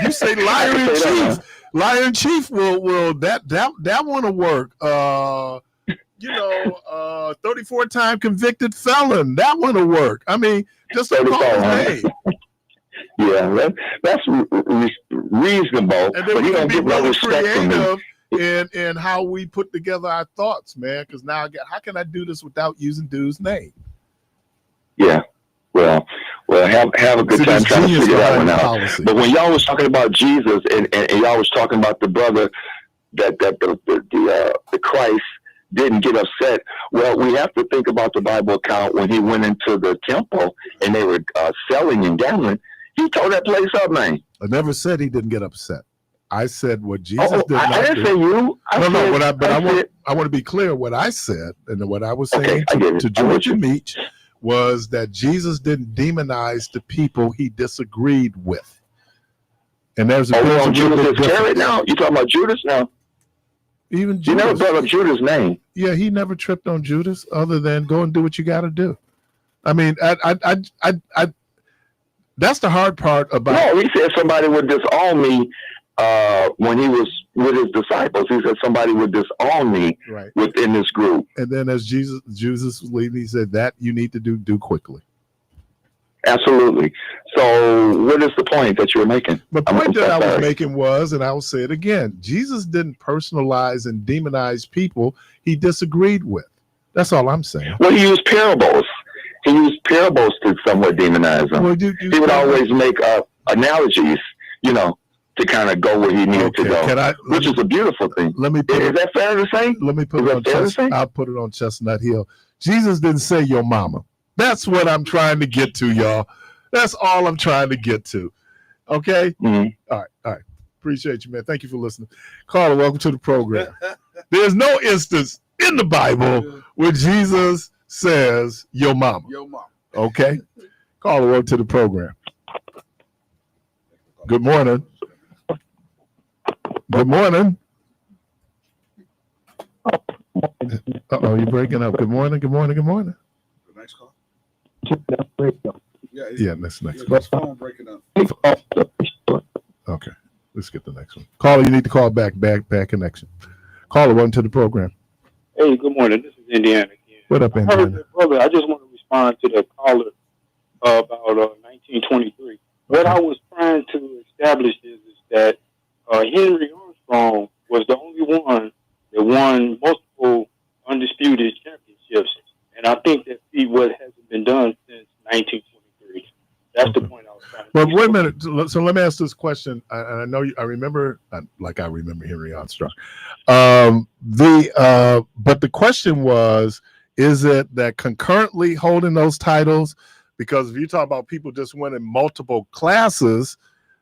You say liar in chief. Liar in chief will that one will work. 34-time convicted felon. That one will work. I mean, just don't call his name. Yeah, that's reasonable. And then we can be really creative in how we put together our thoughts, man. Because now, how can I do this without using dude's name? Yeah. Well, have a good time trying to figure that one out. But when y'all was talking about Jesus and y'all was talking about the brother that the Christ didn't get upset. Well, we have to think about the Bible account when he went into the temple and they were selling and gambling. He tore that place up, man. I never said he didn't get upset. I said what Jesus did not I didn't do. say you. I want to be clear. What I said and what I was saying to George and Meach was that Jesus didn't demonize the people he disagreed with. And there's a Judas Iscariot now. You talking about Judas now? Even Judas. You never brought up Judas' name. Yeah, he never tripped on Judas, other than go and do what you got to do. I mean, I that's the hard part about. No, he said somebody would disown me when he was with his disciples. He said somebody would disown me within this group. And then as Jesus was leaving, he said that you need to do quickly. Absolutely. So what is the point that you were making? The point that I was making was, and I will say it again, Jesus didn't personalize and demonize people he disagreed with. That's all I'm saying. Well, he used parables. He used parables to somewhat demonize him. Well, He would always make analogies, you know, to kind of go where he needed to go, which is a beautiful thing. Let me is that fair to say? Let me put it on Chestnut. I'll put it on Chestnut Hill. Jesus didn't say your mama. That's what I'm trying to get to, y'all. That's all I'm trying to get to. Okay? Mm-hmm. All right. Appreciate you, man. Thank you for listening. Carla, welcome to the program. There's no instance in the Bible where Jesus says your mama. Your mama. Okay? Carla, welcome to the program. Good morning. Good morning. Uh-oh, you're breaking up. Good morning, good morning, good morning. The next call? Yeah, that's next call. His phone breaking up. Okay, let's get the next one. Caller, you need to call back connection. Caller, welcome to the program. Hey, good morning. This is Indiana again. What up, Indiana? Brother, I just want to respond to that caller about 1923. What I was trying to establish is that Henry Armstrong was the only one that won multiple undisputed championships, and I think that feat hasn't been done since 1923. That's the point I was trying to Well, wait a minute. So let me ask this question. I know I remember, like I remember Henry Armstrong. But the question was, is it that concurrently holding those titles? Because if you talk about people just winning multiple classes,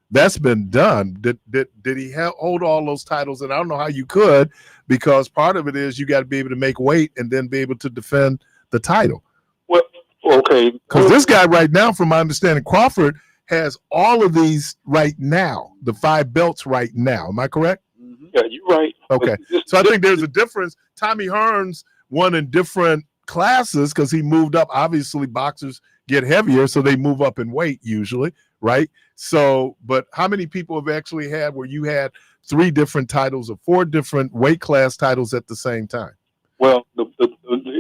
that's been done. Did he hold all those titles? And I don't know how you could, because part of it is you got to be able to make weight and then be able to defend the title. Well, okay. Because this guy right now, from my understanding, Crawford has all of these right now, the 5 belts right now. Am I correct? Mm-hmm. Yeah, you're right. Okay. So I think there's a difference. Tommy Hearns won in different classes because he moved up. Obviously, boxers get heavier, so they move up in weight usually, right? So, but how many people have actually had where you had 3 different titles or 4 different weight class titles at the same time? Well, the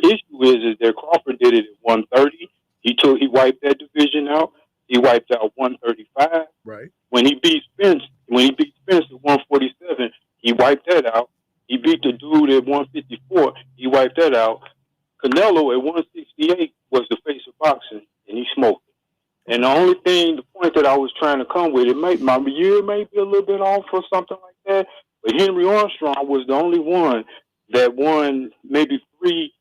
issue is that Crawford did it at 130. He wiped that division out. He wiped out 135. Right. When he beat Spence at 147, he wiped that out. He beat the dude at 154. He wiped that out. Canelo at 168 was the face of boxing, and he smoked it. And the point that I was trying to come with, my year may be a little bit off or something like that, but Henry Armstrong was the only one that won maybe 3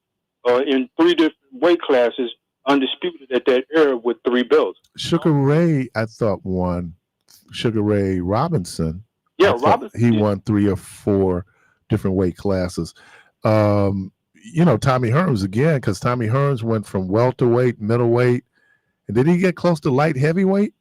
in 3 different weight classes, undisputed at that era with 3 belts. Sugar Ray, I thought, won. Sugar Ray Robinson. Yeah, Robinson. He won 3 or 4 different weight classes. Tommy Hearns again, because Tommy Hearns went from welterweight, middleweight, and did he get close to light heavyweight?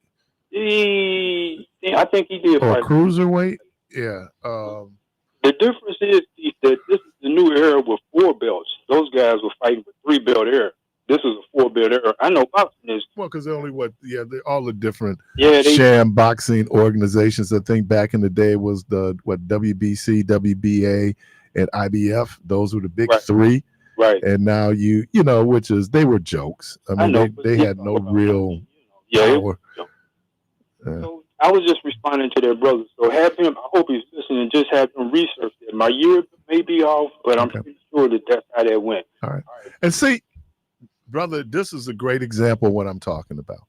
I think he did. Or cruiserweight? Yeah. The difference is that this is the new era with 4 belts. Those guys were fighting with 3 belt era. This is a 4 belt era. I know boxing is. Well, because they're only they're all the different they sham boxing organizations. I think back in the day was the WBC, WBA, and IBF. Those were the big 3. Right. And now which is, they were jokes. I mean, they had no real power. So I was just responding to their brother. So have him, I hope he's listening, just have him research it. My year may be off, but I'm pretty sure that's how that went. All right. And see, brother, this is a great example of what I'm talking about.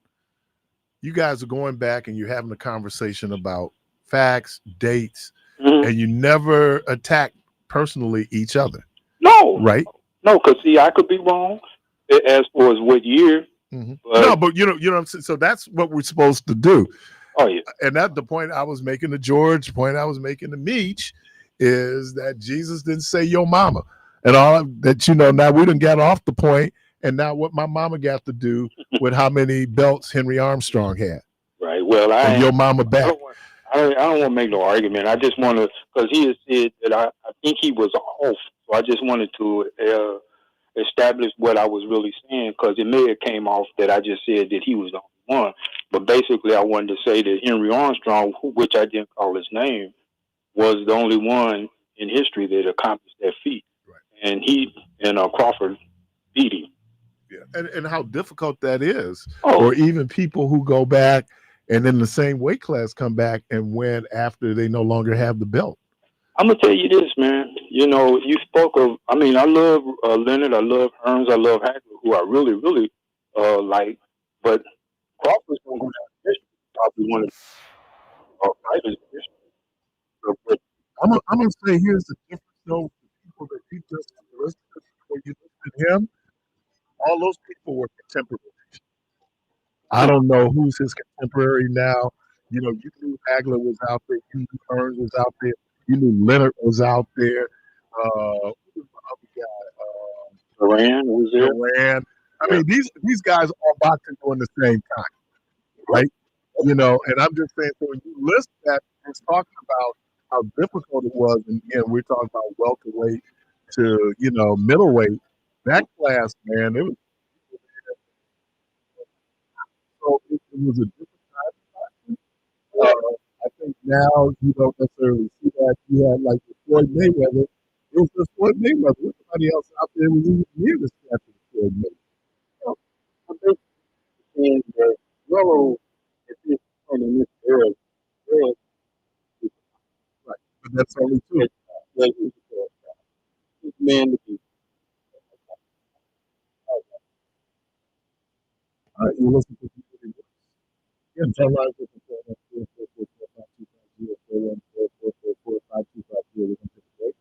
You guys are going back and you're having a conversation about facts, dates, and you never attack personally each other. No. Right? No, because see, I could be wrong as far as what year. Mm-hmm. But you know what I'm saying? So that's what we're supposed to do. Oh, yeah. And that's the point I was making to George, the point I was making to Meech, is that Jesus didn't say your mama. And all that, now we done got off the point, and now what my mama got to do with how many belts Henry Armstrong had. Right. Well, your mama back. I don't want to make no argument. I just want to, because he has said that I think he was off. So I just wanted to establish what I was really saying, because it may have came off that I just said that he was the only one. But basically, I wanted to say that Henry Armstrong, which I didn't call his name, was the only one in history that accomplished that feat. Right. And Crawford beat him. Yeah. And how difficult that is. Or even people who go back and in the same weight class come back and win after they no longer have the belt. I'm gonna tell you this, man. You know, you spoke of. I mean, I love Leonard. I love Hearns. I love Hagler, who I really, really like. But Crawford's gonna go down in history. Probably one of the fighters in history. But I'm gonna say here's the difference though. The people that you just listed, before you listed him, all those people were contemporaries. I don't know who's his contemporary now. You know, you knew Hagler was out there, you knew Hearns was out there, you knew Leonard was out there. Who was the other guy? Duran was there. Duran. I mean, these guys are boxing during the same time, right? You know, and I'm just saying, so when you list that, it's talking about how difficult it was, and again, we're talking about welterweight to middleweight. That class, man, it was it was a different time. I think now you don't necessarily see that. You had like the Floyd Mayweather. It was just Floyd Mayweather. Nobody else out there was even near the stature of Floyd Mayweather. So, I think in the yellow, at this point in this era, Right. But that's only two. this man to be. All right, you listen to the yeah, tell live with the 414-445-250.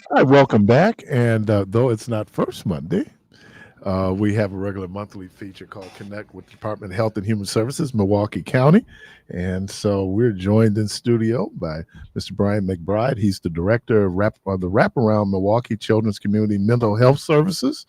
All right, welcome back. And though it's not first Monday, we have a regular monthly feature called Connect with the Department of Health and Human Services, Milwaukee County. And so we're joined in studio by Mr. Brian McBride. He's the director of the Wraparound Milwaukee Children's Community Mental Health Services.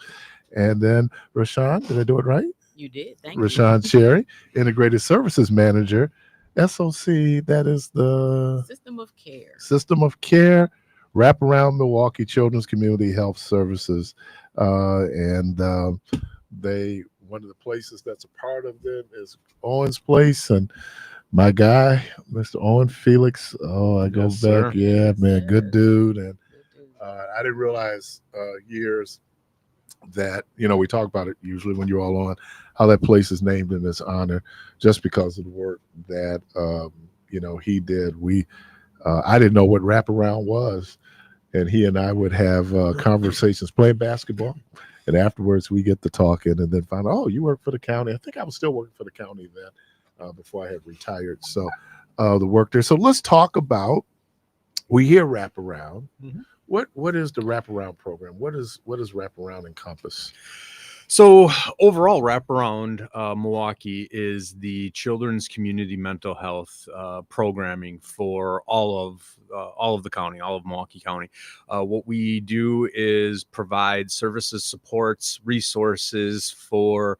And then Rashawn, did I do it right? You did. Thank Rashawn Cherry, Integrated Services Manager, SOC, that is the System of Care. System of Care, Wraparound Milwaukee Children's Community Health Services. And one of the places that's a part of them is Owen's Place, and my guy, Mr. Owen Felix. Oh, I go back. Sir. Yeah, man, Sir. good dude. And I didn't realize years that, we talk about it usually when you're all on, how that place is named in his honor, just because of the work that, he did. I didn't know what wraparound was. And he and I would have conversations playing basketball. And afterwards, we get to talking and then find out, oh, you work for the county. I think I was still working for the county then before I had retired. So the work there. So let's talk about, we hear wraparound. Mm-hmm. What is the wraparound program? What does wraparound encompass? So overall, Wraparound Milwaukee is the children's community mental health programming for all of the county, all of Milwaukee County. What we do is provide services, supports, resources for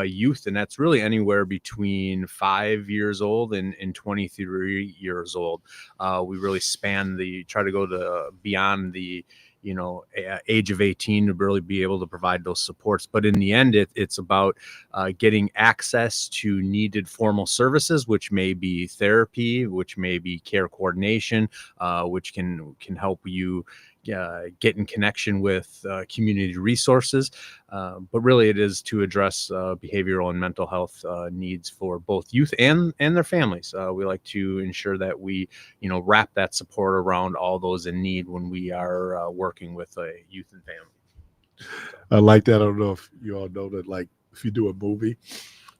youth, and that's really anywhere between 5 years old and 23 years old. We really try to go beyond the age of 18 to really be able to provide those supports. But in the end, it's about getting access to needed formal services, which may be therapy, which may be care coordination, which can help you get in connection with community resources. But really it is to address behavioral and mental health needs for both youth and their families. We like to ensure that we, wrap that support around all those in need when we are working with youth and family. I like that. I don't know if you all know that, like, if you do a movie,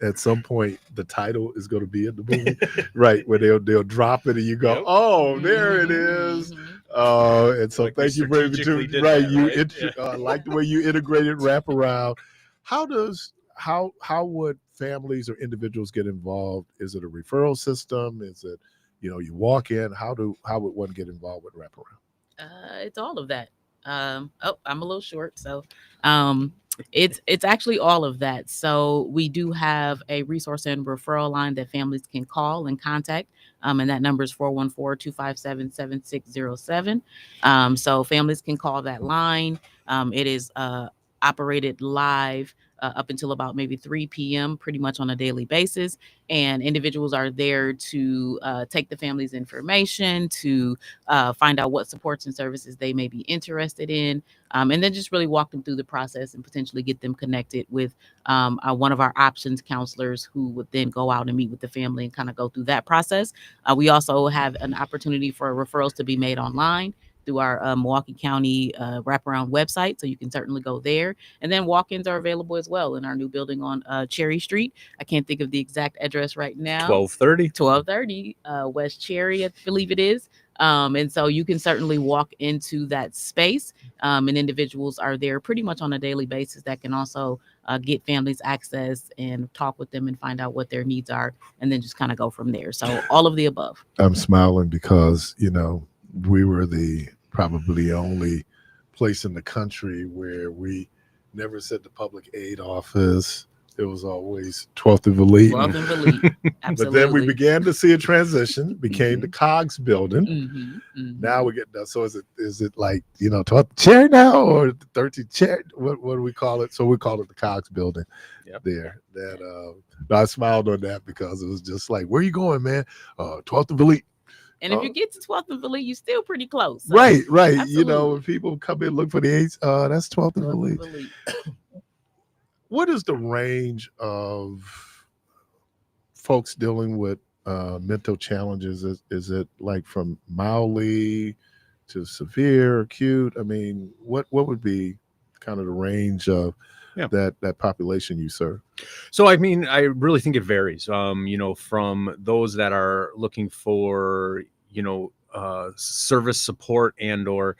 at some point the title is going to be in the movie, right? Where they'll drop it and you go, Yep. Oh, there it is. And so Like thank you very much. strategically Right. did that, right? I like the way you integrated wraparound. How would families or individuals get involved? Is it a referral system? Is it, you walk in? How would one get involved with wraparound? It's all of that. I'm a little short, so it's actually all of that. So we do have a resource and referral line that families can call and contact. And that number is 414-257-7607. So families can call that line. It is operated live up until about maybe 3 p.m. pretty much on a daily basis. And individuals are there to take the family's information, to find out what supports and services they may be interested in, and then just really walk them through the process and potentially get them connected with one of our options counselors, who would then go out and meet with the family and kind of go through that process. We also have an opportunity for referrals to be made online through our Milwaukee County wraparound website. So you can certainly go there. And then walk-ins are available as well in our new building on Cherry Street. I can't think of the exact address right now. 1230 West Cherry, I believe it is. And so you can certainly walk into that space, and individuals are there pretty much on a daily basis that can also get families access and talk with them and find out what their needs are, and then just kind of go from there. So all of the above. I'm smiling because, we were probably only place in the country where we never said the public aid office. It was always 12th and Elite. 12th and Elite. Absolutely. But then we began to see a transition, became the COGS building. Now we get that. So is it like, 12th Cherry now, or 13th Cherry? What do we call it? So we call it the COGS building. Yep. There. I smiled on that because it was just like, where you going, man? 12th and Elite. And if you get to 12th and Elite, you're still pretty close. So Right. absolutely. When people come in look for the A's, that's 12th and Elite. What is the range of folks dealing with mental challenges? Is it like from mildly to severe, acute? I mean, what would be kind of the range of that population you serve? So, I mean, I really think it varies, from those that are looking for, service support and or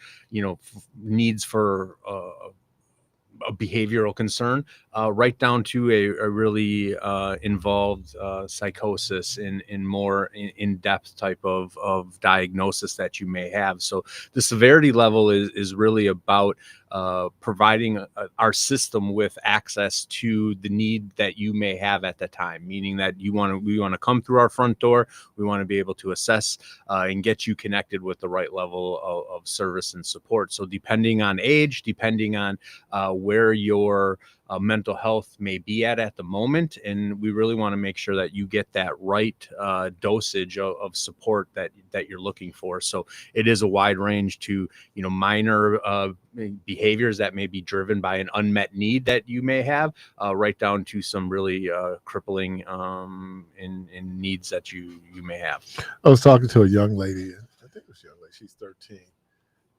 needs for a behavioral concern, right down to a really involved psychosis in more in-depth type of diagnosis that you may have. So the severity level is really about providing our system with access to the need that you may have at the time, meaning that we want to come through our front door. We want to be able to assess and get you connected with the right level of service and support. So depending on age, depending on where your mental health may be at the moment, and we really want to make sure that you get that right dosage of support that you're looking for. So it is a wide range to minor behaviors that may be driven by an unmet need that you may have, right down to some really crippling in needs that you may have. I was talking to a young lady. I think it was a young lady. She's 13.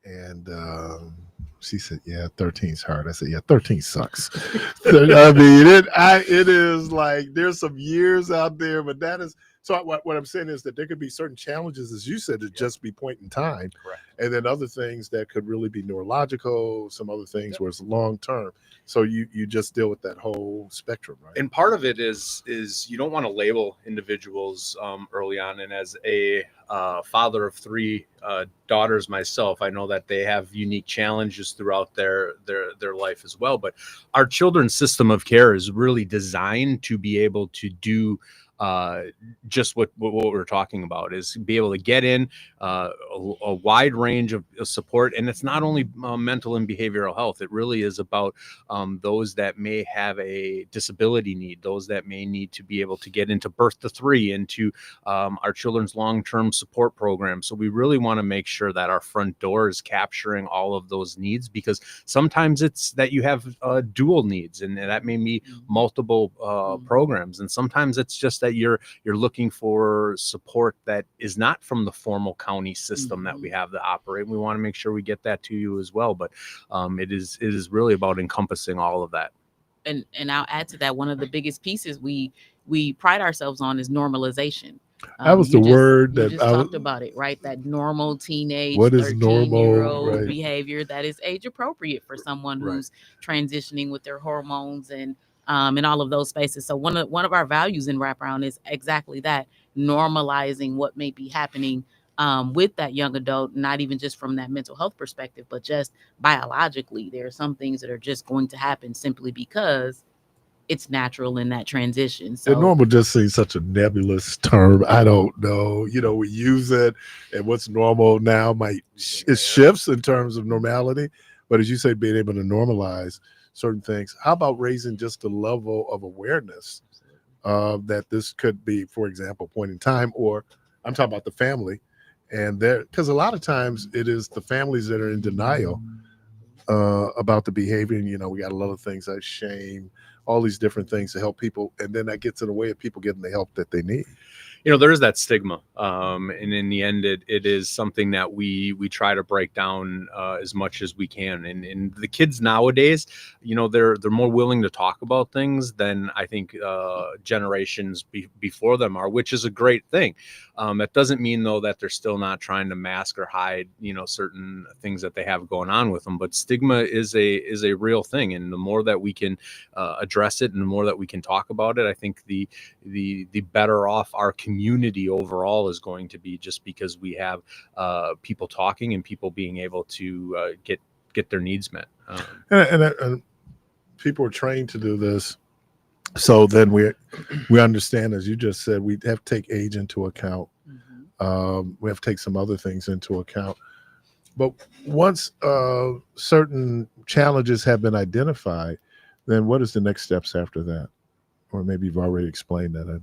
And she said, "Yeah, 13's hard." I said, "Yeah, 13 sucks." I mean, it is like there's some years out there, but that is so. What I'm saying is that there could be certain challenges, as you said, to just be point in time, Correct. And then other things that could really be neurological. Some other things where it's long term. So you just deal with that whole spectrum, right? And part of it is you don't want to label individuals early on. And as a father of 3 daughters myself, I know that they have unique challenges throughout their life as well. But our children's system of care is really designed to be able to do just what we're talking about, is be able to get in a wide range of support. And it's not only mental and behavioral health. It really is about those that may have a disability need, those that may need to be able to get into birth to 3, into our children's long-term support program. So we really want to make sure that our front door is capturing all of those needs, because sometimes it's that you have dual needs, and that may be multiple programs. And sometimes it's just that you're looking for support that is not from the formal county system that we have to operate. We want to make sure we get that to you as well. But it is really about encompassing all of that. And I'll add to that, one of the biggest pieces we pride ourselves on is normalization. That was the word that you just talked about it, right? That normal teenage, what is normal, 13-year-old right, behavior that is age appropriate for someone who's transitioning with their hormones and all of those spaces. So one of our values in Wraparound is exactly that, normalizing what may be happening with that young adult, not even just from that mental health perspective, but just biologically. There are some things that are just going to happen simply because it's natural in that transition. So normal just seems such a nebulous term. I don't know. We use it, and what's normal now it shifts in terms of normality. But as you say, being able to normalize certain things. How about raising just the level of awareness that this could be, for example, point in time, or I'm talking about the family, and because a lot of times it is the families that are in denial about the behavior. And we got a lot of things like shame, all these different things to help people, and then that gets in the way of people getting the help that they need. There is that stigma, and in the end, it is something that we try to break down as much as we can. And the kids nowadays, they're more willing to talk about things than I think generations before them are, which is a great thing. That doesn't mean though that they're still not trying to mask or hide, certain things that they have going on with them. But stigma is a real thing, and the more that we can address it, and the more that we can talk about it, I think the better off our community overall is going to be, just because we have people talking and people being able to get their needs met. And people are trained to do this. So then we understand, as you just said, we have to take age into account. We have to take some other things into account. But once certain challenges have been identified, then what is the next steps after that? Or maybe you've already explained that.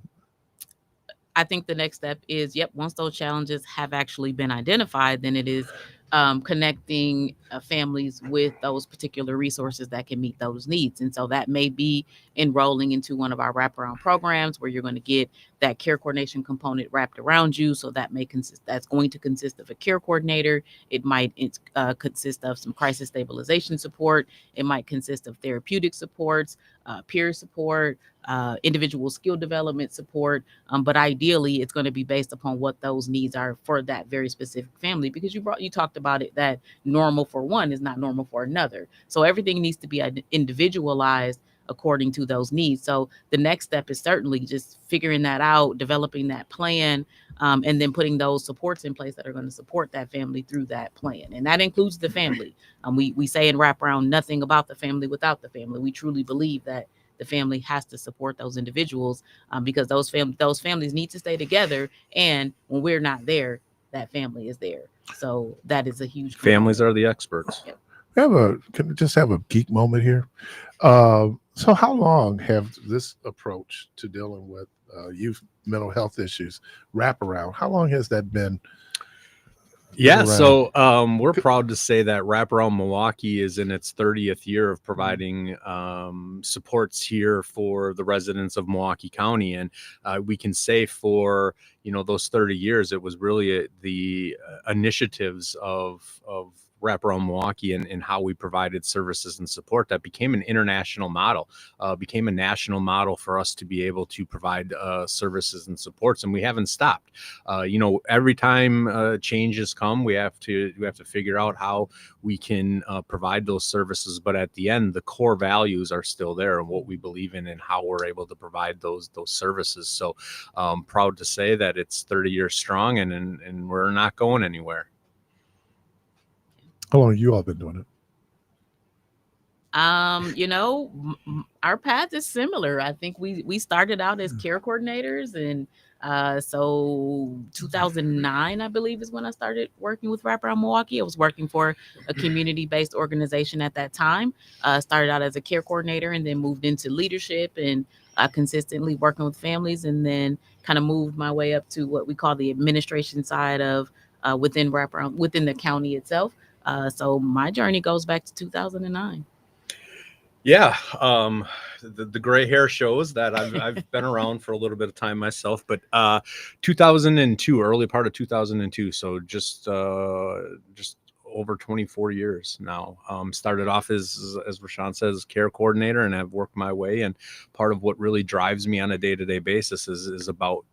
I think the next step is, once those challenges have actually been identified, then it is connecting families with those particular resources that can meet those needs. And so that may be enrolling into one of our wraparound programs where you're going to get that care coordination component wrapped around you. So that's going to consist of a care coordinator. It might consist of some crisis stabilization support. It might consist of therapeutic supports, peer support, individual skill development support. But ideally, it's going to be based upon what those needs are for that very specific family, because you talked about it, that normal for one is not normal for another. So everything needs to be individualized according to those needs. So the next step is certainly just figuring that out, developing that plan, and then putting those supports in place that are going to support that family through that plan. And that includes the family. We say in wraparound, nothing about the family without the family. We truly believe that the family has to support those individuals, because those families need to stay together. And when we're not there, that family is there. So that is a huge families are the experts. Yep. Can we just have a geek moment here? So how long have this approach to dealing with youth mental health issues, wraparound, how long has that been? Yeah, so we're proud to say that Wraparound Milwaukee is in its 30th year of providing supports here for the residents of Milwaukee County. And we can say for, those 30 years, it was really the initiatives of Wraparound Milwaukee and how we provided services and support that became an international model, became a national model for us to be able to provide services and supports. And we haven't stopped. Every time changes come, we have to figure out how we can provide those services. But at the end, the core values are still there, and what we believe in and how we're able to provide those services. So proud to say that it's 30 years strong, and we're not going anywhere. How long have you all been doing it? Our path is similar. I think we started out as care coordinators, and so 2009, I believe, is when I started working with Wraparound Milwaukee. I was working for a community-based organization at that time. Started out as a care coordinator and then moved into leadership and consistently working with families, and then kind of moved my way up to what we call the administration side of within Wraparound, within the county itself. So my journey goes back to 2009. Yeah, the gray hair shows that I've been around for a little bit of time myself, but 2002, early part of 2002, so just over 24 years now. Started off as Rashawn says, care coordinator, and I've worked my way. And part of what really drives me on a day-to-day basis is about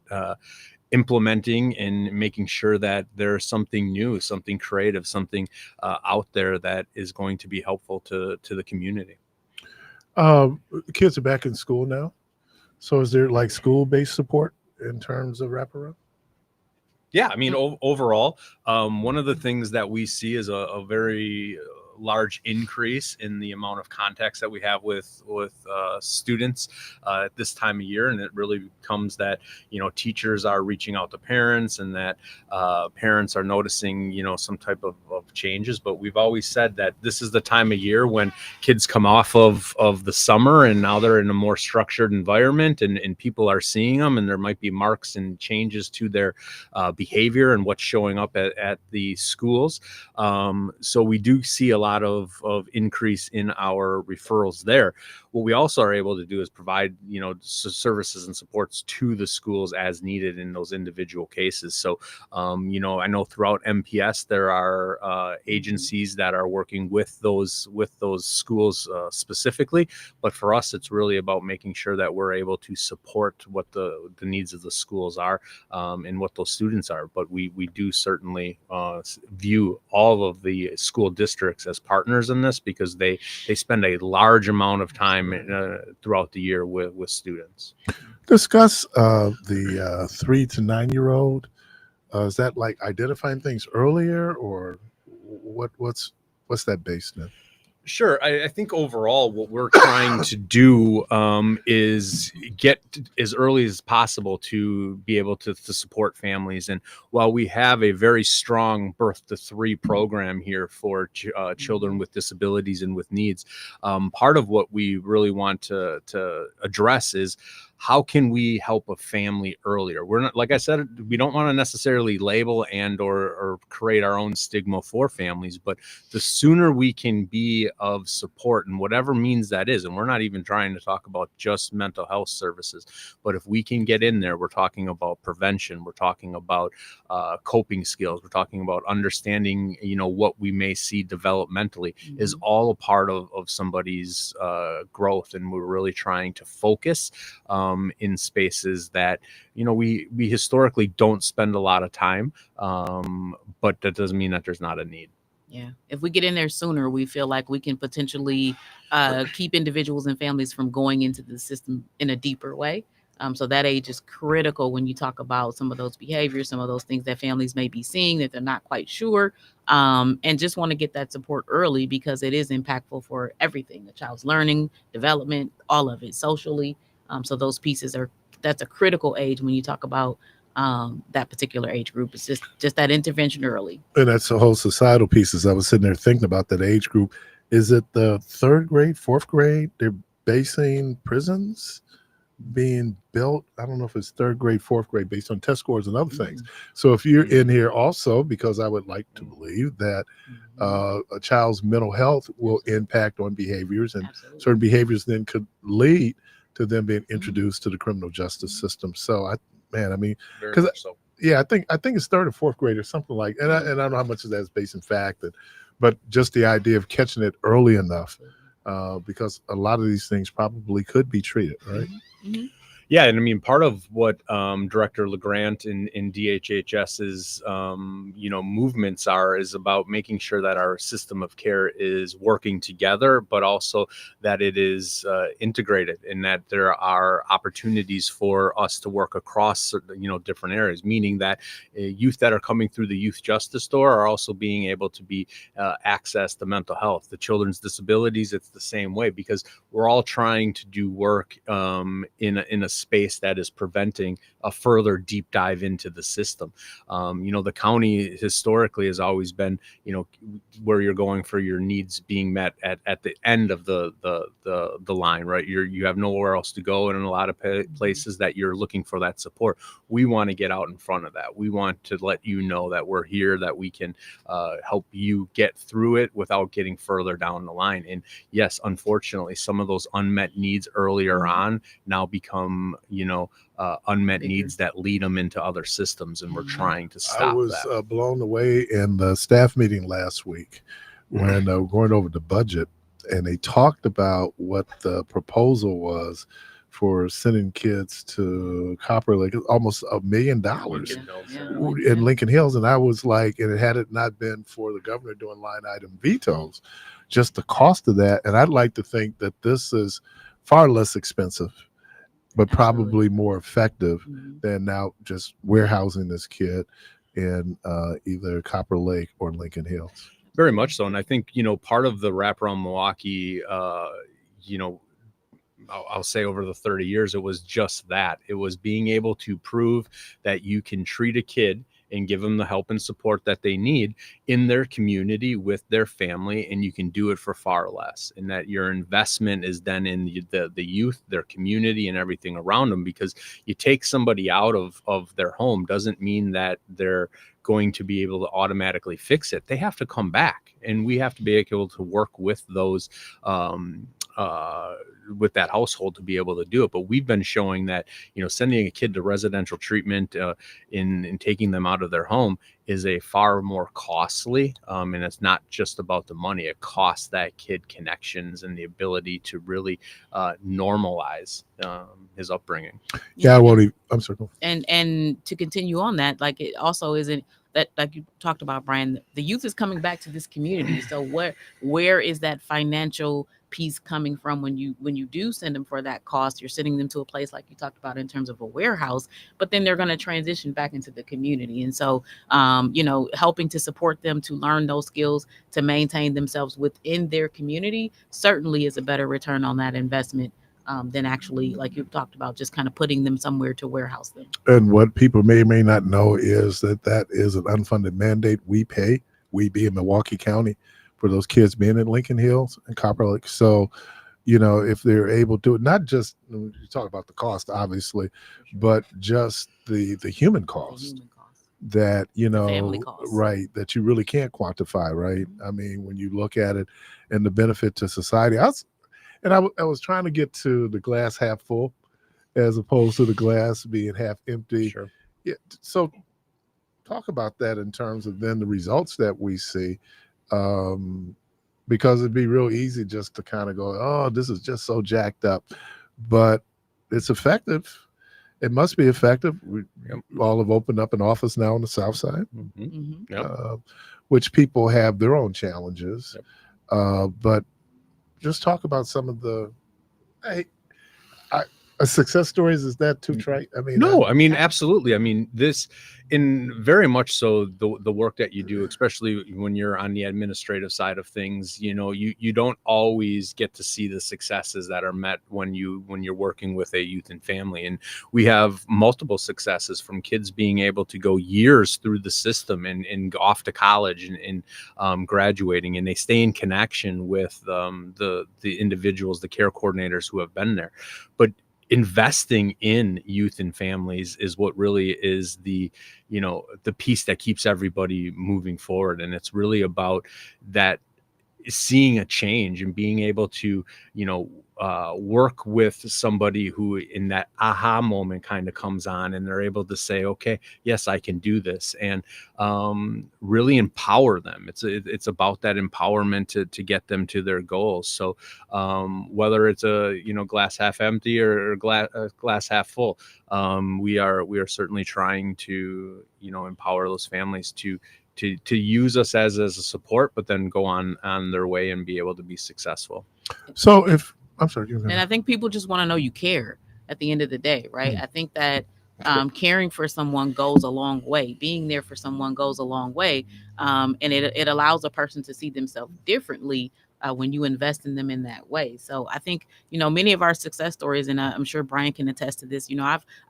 implementing and making sure that there's something new, something creative, something out there that is going to be helpful to the community. Kids are back in school now. So is there like school-based support in terms of wraparound? Yeah, I mean, overall, one of the things that we see is a very large increase in the amount of contacts that we have with students at this time of year. And it really becomes that, teachers are reaching out to parents, and that parents are noticing, some type of changes. But we've always said that this is the time of year when kids come off of the summer, and now they're in a more structured environment, and people are seeing them, and there might be marks and changes to their behavior and what's showing up at the schools. So we do see a lot of increase in our referrals there. What we also are able to do is provide, services and supports to the schools as needed in those individual cases. So, I know throughout MPS there are agencies that are working with those schools specifically, but for us, it's really about making sure that we're able to support what the needs of the schools are and what those students are. But we do certainly view all of the school districts as partners in this, because they spend a large amount of time throughout the year with students. Discuss the 3 to 9 year old. Is that like identifying things earlier, or what's that based in? Sure. I think overall what we're trying to do is get as early as possible to be able to support families. And while we have a very strong birth to 3 program here for children with disabilities and with needs, part of what we really want to address is how can we help a family earlier? We're not, like I said, we don't want to necessarily label and or create our own stigma for families, but the sooner we can be of support in whatever means that is, and we're not even trying to talk about just mental health services, but if we can get in there, we're talking about prevention, we're talking about coping skills, we're talking about understanding, what we may see developmentally is all a part of somebody's growth. And we're really trying to focus in spaces that, we historically don't spend a lot of time, but that doesn't mean that there's not a need. Yeah. If we get in there sooner, we feel like we can potentially keep individuals and families from going into the system in a deeper way. So that age is critical when you talk about some of those behaviors, some of those things that families may be seeing that they're not quite sure, and just want to get that support early because it is impactful for everything, the child's learning, development, all of it socially. So those pieces that's a critical age when you talk about that particular age group. It's just that intervention early. And that's the whole societal pieces. I was sitting there thinking about that age group. Is it the 3rd grade, 4th grade? They're basing prisons being built. I don't know if it's 3rd grade, 4th grade, based on test scores and other things. So if you're in here also, because I would like to believe that a child's mental health will impact on behaviors, and certain behaviors then could lead to them being introduced to the criminal justice system. So because I think it's 3rd or 4th grade or something like, and I don't know how much of that is based in fact, but just the idea of catching it early enough, because a lot of these things probably could be treated, right? Mm-hmm. Yeah, and I mean, part of what Director LeGrant in DHHS's movements is about making sure that our system of care is working together, but also that it is integrated, and that there are opportunities for us to work across different areas. Meaning that youth that are coming through the youth justice door are also being able to be access to mental health. The children's disabilities, it's the same way, because we're all trying to do work in a space that is preventing a further deep dive into the system. The county historically has always been, where you're going for your needs being met at the end of the line, right? You have nowhere else to go, and in a lot of places that you're looking for that support. We want to get out in front of that. We want to let you know that we're here, that we can help you get through it without getting further down the line. And yes, unfortunately, some of those unmet needs earlier on now become unmet needs that lead them into other systems, and we're trying to stop that. I was blown away in the staff meeting last week when going over the budget, and they talked about what the proposal was for sending kids to Copper Lake, almost $1 million in Lincoln Hills. And I was like, and had it not been for the governor doing line item vetoes, just the cost of that. And I'd like to think that this is far less expensive, but probably more effective than now just warehousing this kid in either Copper Lake or Lincoln Hills. Very much so. And I think, part of the wraparound Milwaukee, I'll say over the 30 years, it was just that. It was being able to prove that you can treat a kid and give them the help and support that they need in their community with their family, and you can do it for far less, and that your investment is then in the youth, their community, and everything around them. Because you take somebody out of their home doesn't mean that they're going to be able to automatically fix it. They have to come back, and we have to be able to work with those with that household to be able to do it. But we've been showing that, sending a kid to residential treatment in taking them out of their home is a far more costly, and it's not just about the money. It costs that kid connections and the ability to really normalize his upbringing. Yeah, I won't even, I'm sorry. And to continue on that, like, it also isn't that, like you talked about, Brian, the youth is coming back to this community. So where is that financial piece coming from when you do send them for that cost? You're sending them to a place like you talked about in terms of a warehouse, but then they're going to transition back into the community. And so, helping to support them to learn those skills, to maintain themselves within their community certainly is a better return on that investment than actually, like you talked about, just kind of putting them somewhere to warehouse them. And what people may or may not know is that is an unfunded mandate. We be in Milwaukee County for those kids being in Lincoln Hills and Copper Lake. So if they're able to, not just you talk about the cost, obviously, but just the human cost that, family cost. right, that you really can't quantify, right? I mean, when you look at it and the benefit to society, I was trying to get to the glass half full as opposed to the glass being half empty. Sure. Yeah, so talk about that in terms of then the results that we see, because it'd be real easy just to kind of go, oh, this is just so jacked up, but it's effective. It must be effective. We all have opened up an office now on the South Side, which people have their own challenges, but just talk about some of the success stories. Is that too trite? I mean, no, I mean, absolutely. I mean, this in very much so the work that you do, especially when you're on the administrative side of things, you don't always get to see the successes that are met when you're working with a youth and family. And we have multiple successes, from kids being able to go years through the system and off to college and graduating, and they stay in connection with the individuals, the care coordinators who have been there. But investing in youth and families is what really is the piece that keeps everybody moving forward. And it's really about that, seeing a change and being able to work with somebody who in that aha moment kind of comes on, and they're able to say, okay, yes, I can do this, and really empower them. It's about that empowerment to get them to their goals. So whether it's a glass half empty or glass half full, we are certainly trying to empower those families to use us as a support, but then go on their way and be able to be successful. So I'm sorry, and I think people just want to know you care at the end of the day, right? I think that caring for someone goes a long way. Being there for someone goes a long way, and it allows a person to see themselves differently when you invest in them in that way. So I think many of our success stories, and I'm sure Brian can attest to this.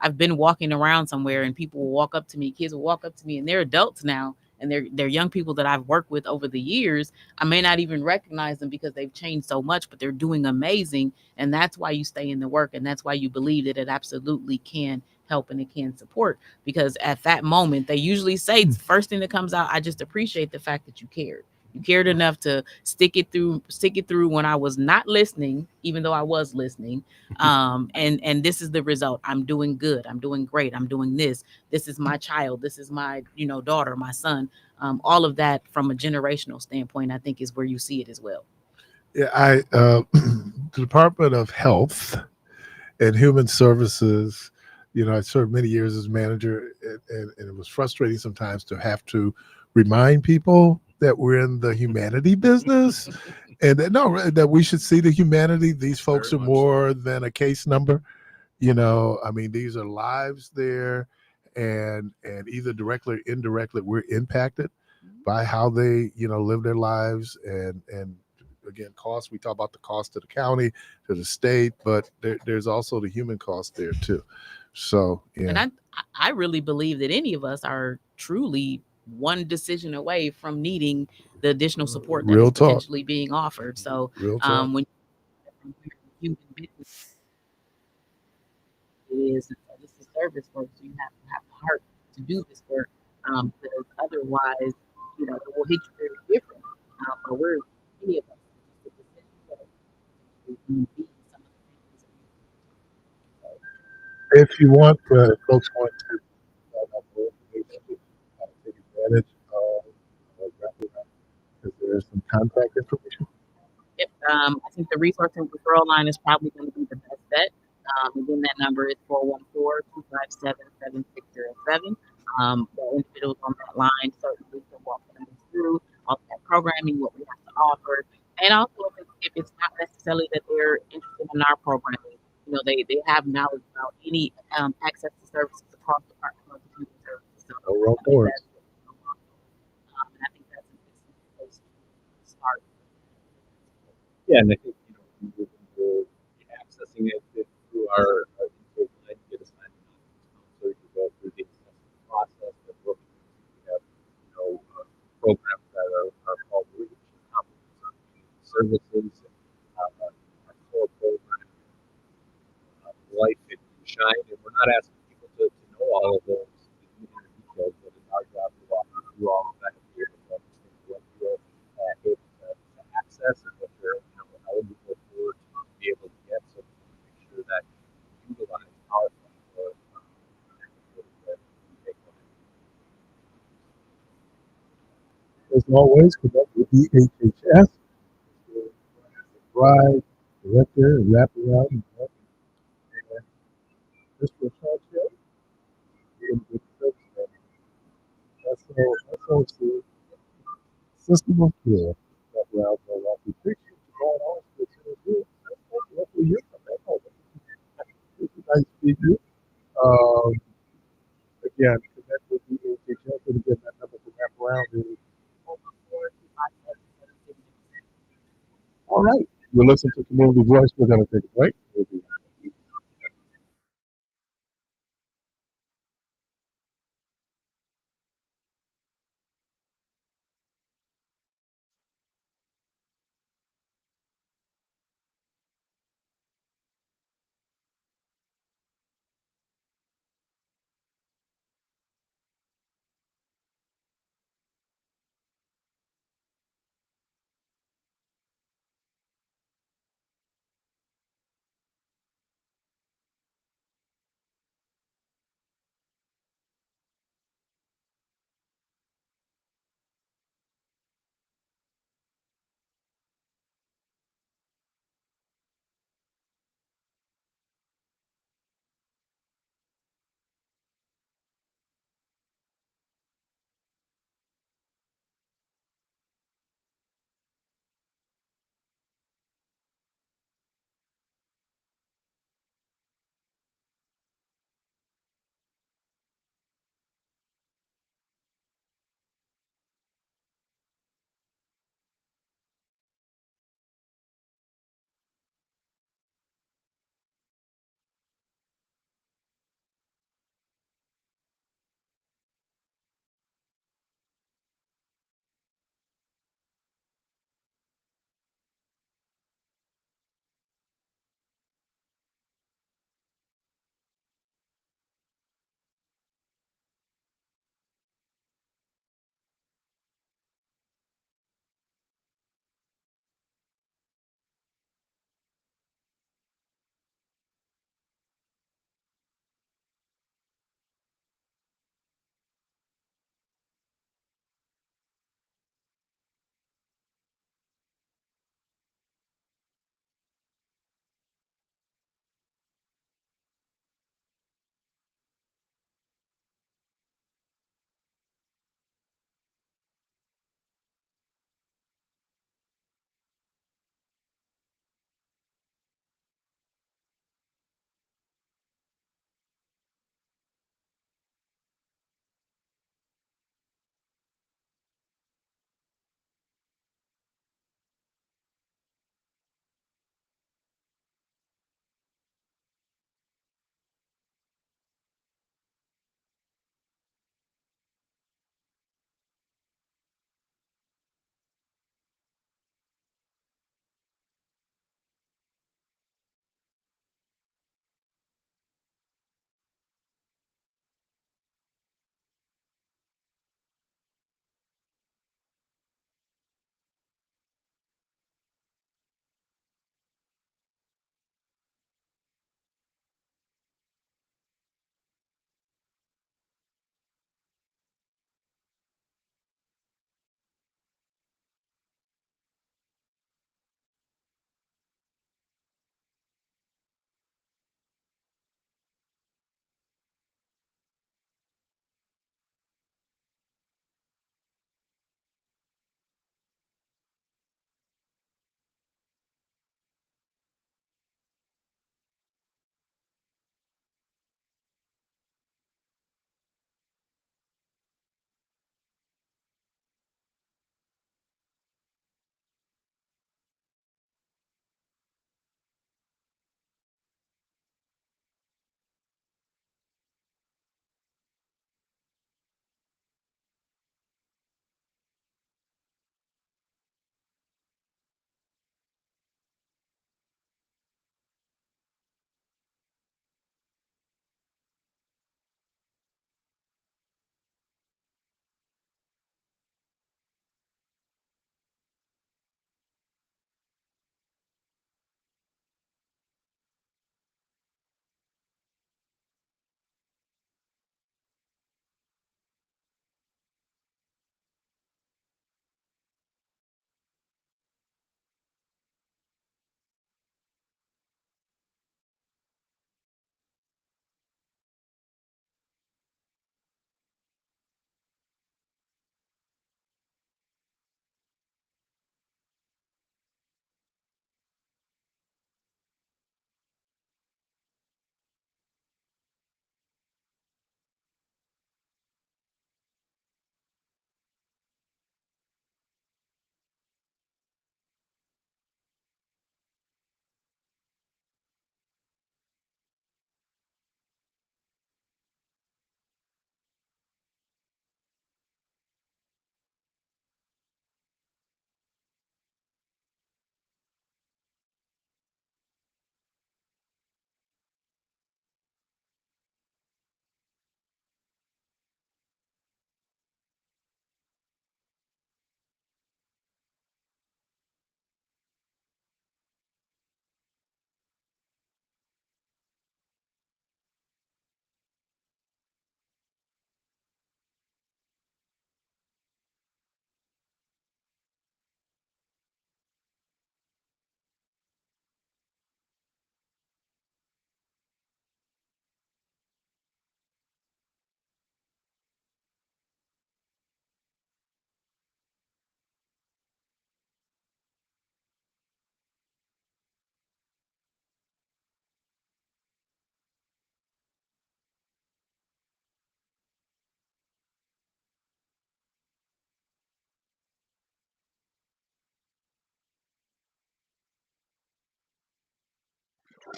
I've been walking around somewhere, and people will walk up to me, kids will walk up to me, and they're adults now, and they're young people that I've worked with over the years. I may not even recognize them because they've changed so much, but they're doing amazing. And that's why you stay in the work, and that's why you believe that it absolutely can help and it can support. Because at that moment, they usually say the first thing that comes out, I just appreciate the fact that you cared. You cared enough to stick it through when I was not listening, even though I was listening. And this is the result. I'm doing good. I'm doing great. I'm doing this. This is my child. This is my, daughter, my son. All of that from a generational standpoint, I think, is where you see it as well. Yeah, the Department of Health and Human Services, I served many years as manager, and it was frustrating sometimes to have to remind people that we're in the humanity business, and that we should see the humanity. These folks are more than a case number. I mean, these are lives there, and either directly or indirectly, we're impacted by how they, live their lives. And again, cost, we talk about the cost to the county, to the state, but there's also the human cost there too. So, yeah. And I really believe that any of us are truly one decision away from needing the additional support that is potentially being offered. So when human business is this is service work, so you have to have the heart to do this work. Because otherwise, it will hit you very different. But we're many of us just a decision away from some of the things. If you want folks want to take advantage of, is there some contact information? Yep. I think the resource and referral line is probably going to be the best bet. Again, that number is 414-257-7607. The individuals on that line certainly can walk them through all that programming, what we have to offer. And also, if it's not necessarily that they're interested in our programming, they have knowledge about any access to services across the Department of Human Services. So I think that's a good place to start. Yeah, and I think accessing it through our intake line, get assigned an office counselor to go through the assessment process. That we have, programs that are called comprehensive services. Our core as always, connect with DHHS, Bride, Director, and Wraparound. And this was our show. SOC, System of Care. Wraparound, we appreciate you going on. Hopefully you're coming. It's nice to meet you. Again, connect with DHHS and get that number to Wraparound. All right. You're listening to Community Voice. We're going to take a break. We'll be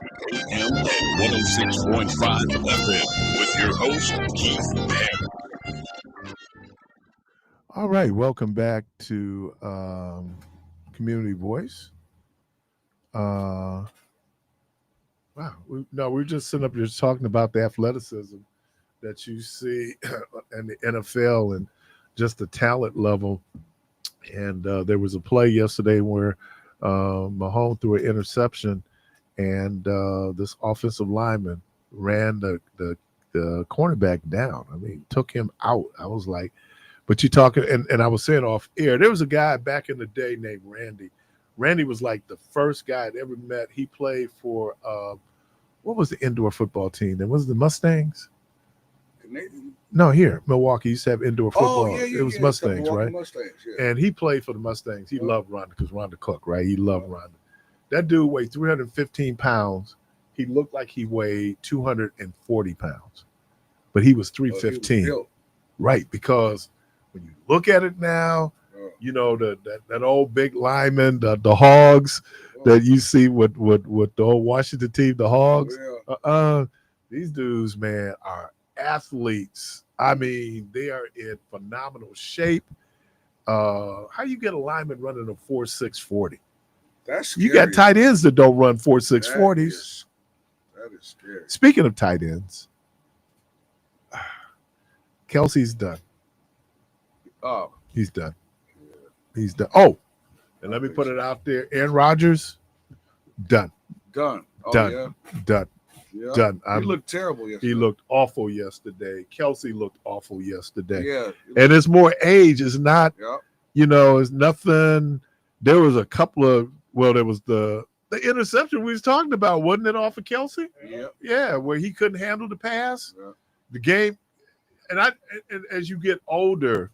AM and 106.5 FM with your host, Keith Parrish. All right, welcome back to Community Voice. Wow, we're just sitting up here talking about the athleticism that you see in the NFL and just the talent level. And there was a play yesterday where Mahomes threw an interception, and this offensive lineman ran the cornerback down. I mean, took him out. I was like, but you talking, and I was saying off air, there was a guy back in the day named Randy. Randy was like the first guy I'd ever met. He played for what was the indoor football team? There was the Mustangs. Canadian. No, here Milwaukee used to have indoor football. Oh, yeah, it was yeah. Mustangs, Milwaukee right? Mustangs, yeah. And he played for the Mustangs. He loved Rhonda because Rhonda Cook, right? He loved Rhonda. That dude weighed 315 pounds. He looked like he weighed 240 pounds, but he was 315, right? Because when you look at it now, you know that old big lineman, the Hogs that you see with the old Washington team, the Hogs. These dudes, man, are athletes. I mean, they are in phenomenal shape. How you get a lineman running a 4.6 40? That's scary. You got tight ends that don't run 4.6 40s. That is scary. Speaking of tight ends, Kelsey's done. Oh, he's done. He's done. Oh, and let me put it out there. Aaron Rodgers, done. Done. Oh, done. Yeah. Done. Yeah. Done. He looked terrible yesterday. He looked awful yesterday. Kelsey looked awful yesterday. Yeah. And it's more age. It's not, Yeah. you know, it's nothing. There was a couple of, well, there was the interception we was talking about, wasn't it, off of Kelsey? Yeah. Yeah, where he couldn't handle the pass. Yeah. The game, and as you get older,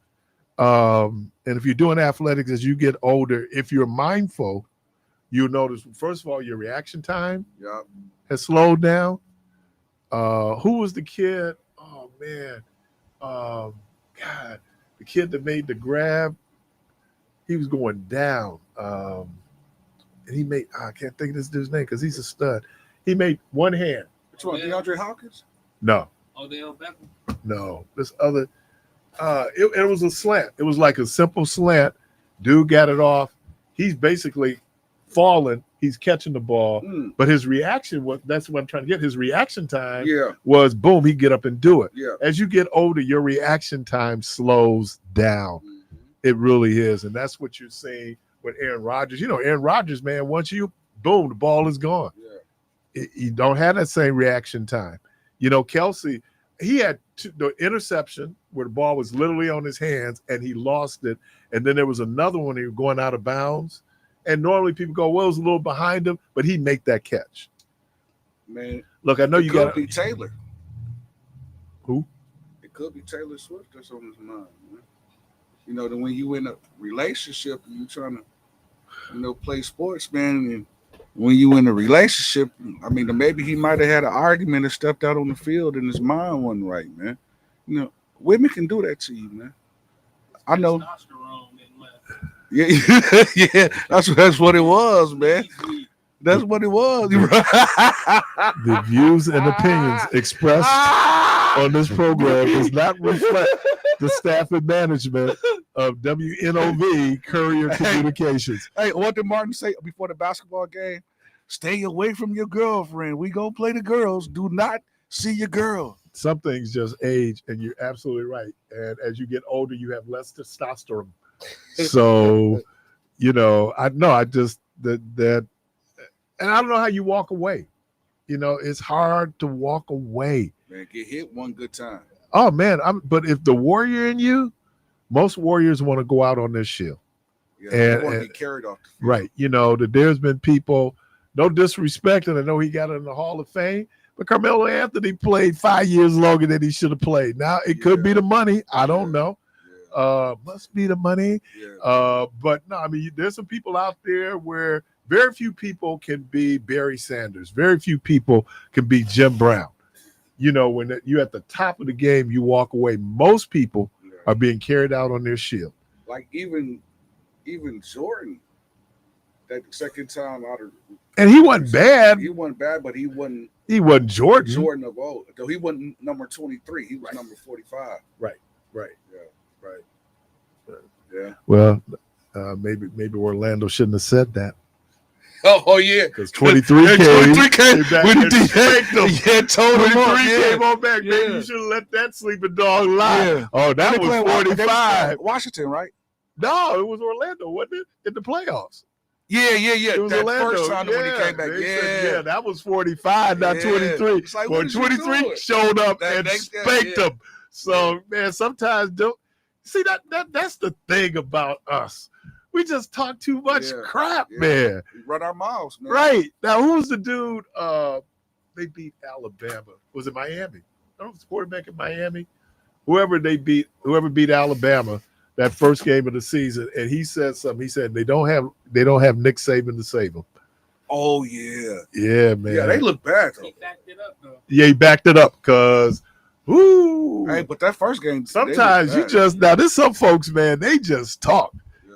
and if you're doing athletics as you get older, if you're mindful, you'll notice, first of all, your reaction time has slowed down. Who was the kid? Oh, man. God, the kid that made the grab, he was going down. And he made, I can't think of this dude's name because he's a stud. He made one hand. Which one, DeAndre Hopkins? No. Odell Beckham? No. This other, it was a slant. It was like a simple slant. Dude got it off. He's basically falling. He's catching the ball. But his reaction was, that's what I'm trying to get. His reaction time was boom, he get up and do it. Yeah. As you get older, your reaction time slows down. It really is. And that's what you're seeing with Aaron Rodgers. You know, Aaron Rodgers, man, once you, boom, the ball is gone. You don't have that same reaction time. You know, Kelsey, he had the interception where the ball was literally on his hands and he lost it. And then there was another one, he was going out of bounds. And normally people go, well, it was a little behind him, but he make that catch. Man, look, I know you got to be Taylor. Who? It could be Taylor Swift that's on his mind, man. You know, that when you in a relationship and you trying to, you know, play sports, man, and when you in a relationship, I mean, maybe he might have had an argument and stepped out on the field and his mind wasn't right, man. You know, women can do that to you, man. I know. Yeah, yeah, that's what it was, man. That's what it was. The views and opinions expressed on this program does not reflect the staff and management of WNOV Courier Communications. Hey, what did Martin say before the basketball game? Stay away from your girlfriend. We gonna play the girls. Do not see your girl. Some things just age, and you're absolutely right. And as you get older, you have less testosterone. So, you know, I just that, and I don't know how you walk away. You know, it's hard to walk away. Man, get hit one good time. Oh man, but if the warrior in you, most warriors want to go out on this shield. Yeah, and want to be carried off the field. Right. You know, that there's been people, no disrespect, and I know he got in the Hall of Fame, but Carmelo Anthony played 5 years longer than he should have played. Now it could be the money. I don't know. Must be the money. But no, I mean, there's some people out there where very few people can be Barry Sanders. Very few people can be Jim Brown. You know, when you're at the top of the game, you walk away. Most people are being carried out on their shield. Like even Jordan, that second time out of. And he wasn't bad. He wasn't bad, but he wasn't. He wasn't Jordan. Jordan of old, though he wasn't number 23. He was number 45. Right. Yeah. Right. Yeah. Well, maybe Orlando shouldn't have said that. Oh yeah, because 23 came back when and spanked him. Yeah, told him 23 up, yeah. came on back. Maybe you should have let that sleeping dog lie. Yeah. Oh, that was 45. Washington, right? No, it was Orlando, wasn't it? In the playoffs. Yeah. It was that Orlando. first time when he came back. Said, that was 45, not 23. It's like, when 23 showed up and spanked him. So, man, sometimes don't see that's the thing about us. We just talk too much crap, man. We run our mouths, man. Right. Now, who's the dude? They beat Alabama. Was it Miami? I don't know if it's quarterback in Miami. Whoever beat Alabama that first game of the season, and he said something. He said they don't have Nick Saban to save them. Oh yeah. Yeah, man. Yeah, they look bad though. He backed it up though. Yeah, he backed it up because Hey, but that first game. Sometimes you just there's some folks, man, they just talk. Yeah.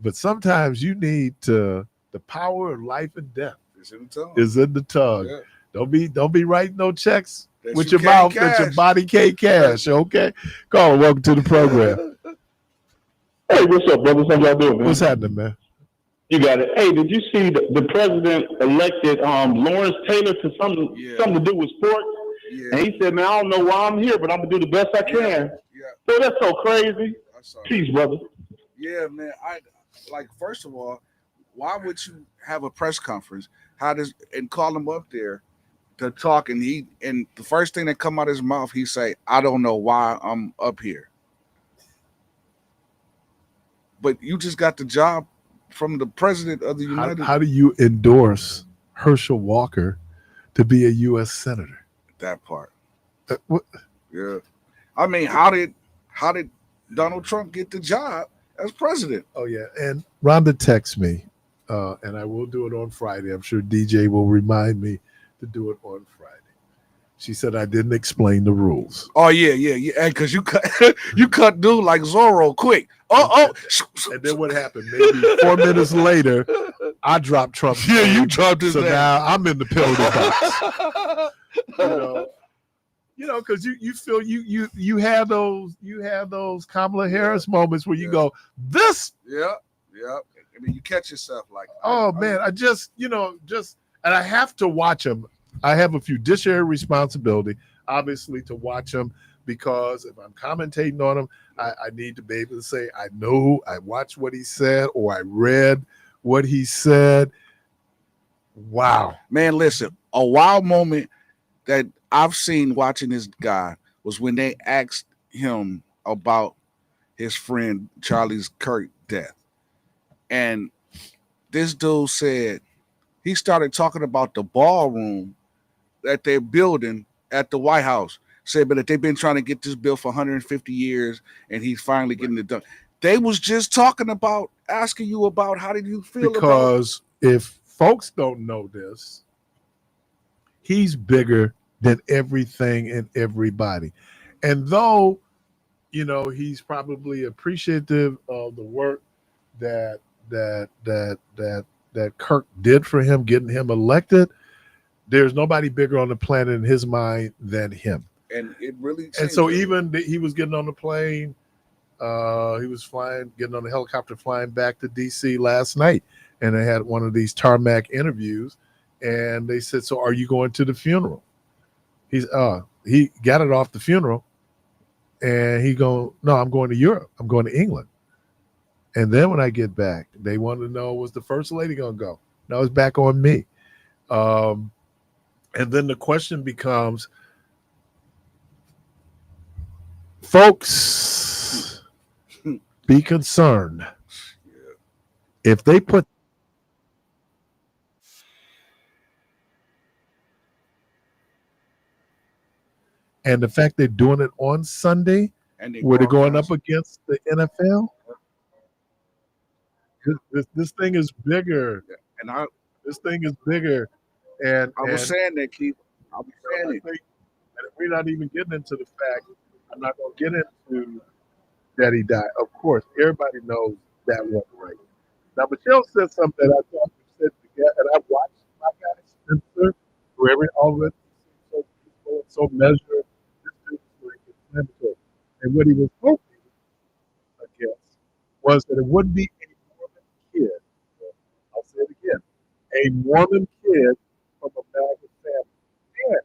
But sometimes you need the power of life and death It's in the tongue. is in the tongue. Yeah. Don't be writing no checks That with you your mouth can't that your cash. body can't cash. Okay, Caller, welcome to the program. Hey, what's up, brothers? How y'all doing, man? What's happening, man? You got it. Hey, did you see the president elected Lawrence Taylor to something to do with sports? Yeah. And he said, man, I don't know why I'm here, but I'm going to do the best I can. Yeah. So that's so crazy. Peace, brother. Yeah, man. First of all, why would you have a press conference? And call him up there to talk, and the first thing that come out of his mouth, he say, I don't know why I'm up here. But you just got the job from the president of the United. How do you endorse Herschel Walker to be a U.S. senator? That part. What? Yeah. I mean, how did Donald Trump get the job as president? Oh yeah, and Rhonda texts me, and I will do it on Friday. I'm sure DJ will remind me to do it on Friday. She said I didn't explain the rules. Oh yeah, because you cut dude like Zorro quick. And then what happened? Maybe 4 minutes later, I dropped Trump's Yeah, name. you dropped his name. So now I'm in the penalty box. You know, because you feel you have those Kamala Harris moments where you go, this. Yeah. I mean, you catch yourself like, Man, I just and I have to watch them. I have a fiduciary responsibility, obviously, to watch them because if I'm commentating on them, I need to be able to say, I know, I watched what he said, or I read what he said. Wow. Man, listen, a wild moment that I've seen watching this guy was when they asked him about his friend Charlie Kirk's death. And this dude said, he started talking about the ballroom that they're building at the White House. Said, but that they've been trying to get this built for 150 years, and he's finally getting it done. They was just talking about, asking you about how did you feel because if folks don't know this, he's bigger than everything and everybody. And though, he's probably appreciative of the work that Kirk did for him, getting him elected, there's nobody bigger on the planet in his mind than him. And it really changed. And so even he was getting on the plane, he was getting on the helicopter flying back to DC last night, and they had one of these tarmac interviews, and they said, so are you going to the funeral? He got it off the funeral, and no, I'm going to Europe. I'm going to England. And then when I get back, they wanted to know, was the first lady going to go? No, it's back on me. And then the question becomes, folks, be concerned. If they put and the fact they're doing it on Sunday, where they're going up against the NFL, this thing is bigger. And this thing is bigger. And I was saying that, Keith. I was saying it. And we're not even getting into the fact, I'm not going to get into that he died. Of course, everybody knows that wasn't right. Now, Michelle said something that I thought Yeah, and I watched my guy Spencer, who all of it so peaceful and so measured. This dude was like inflammatory. And what he was hoping against was that it wouldn't be a Mormon kid. I'll say it again. A Mormon kid from a MAGA family. And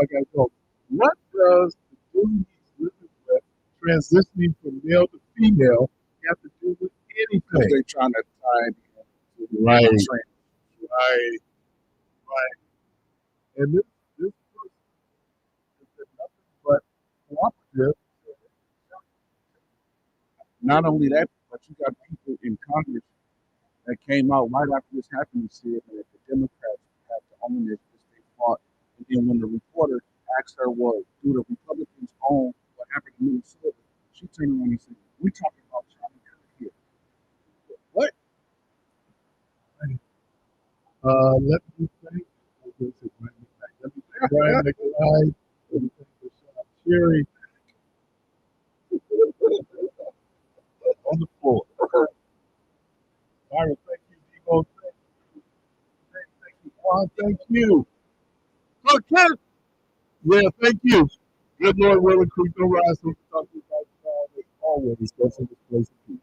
I gotta go. What does the dude he's living with transitioning from male to female have to do with anything? Because they're trying to tie it in to the Right. trend. Right. And this person has been nothing but cooperative. Not only that, but you got people in Congress that came out right after this happened and said that the Democrats have to own it because they fought. And then when the reporter asked her, well, do the Republicans own what happened in Minnesota? She turned around and said, we're talking about Charlie Kirk here. What? Let me thank Brian McBride. Let me thank Sean Cherry on the floor. Myra, thank you. Debo, thank you. Thank you. Juan, thank you. Look, Ken. Yeah, thank you. Good Lord willing, creek no rise. So talk to you guys always. That's in this place of peace.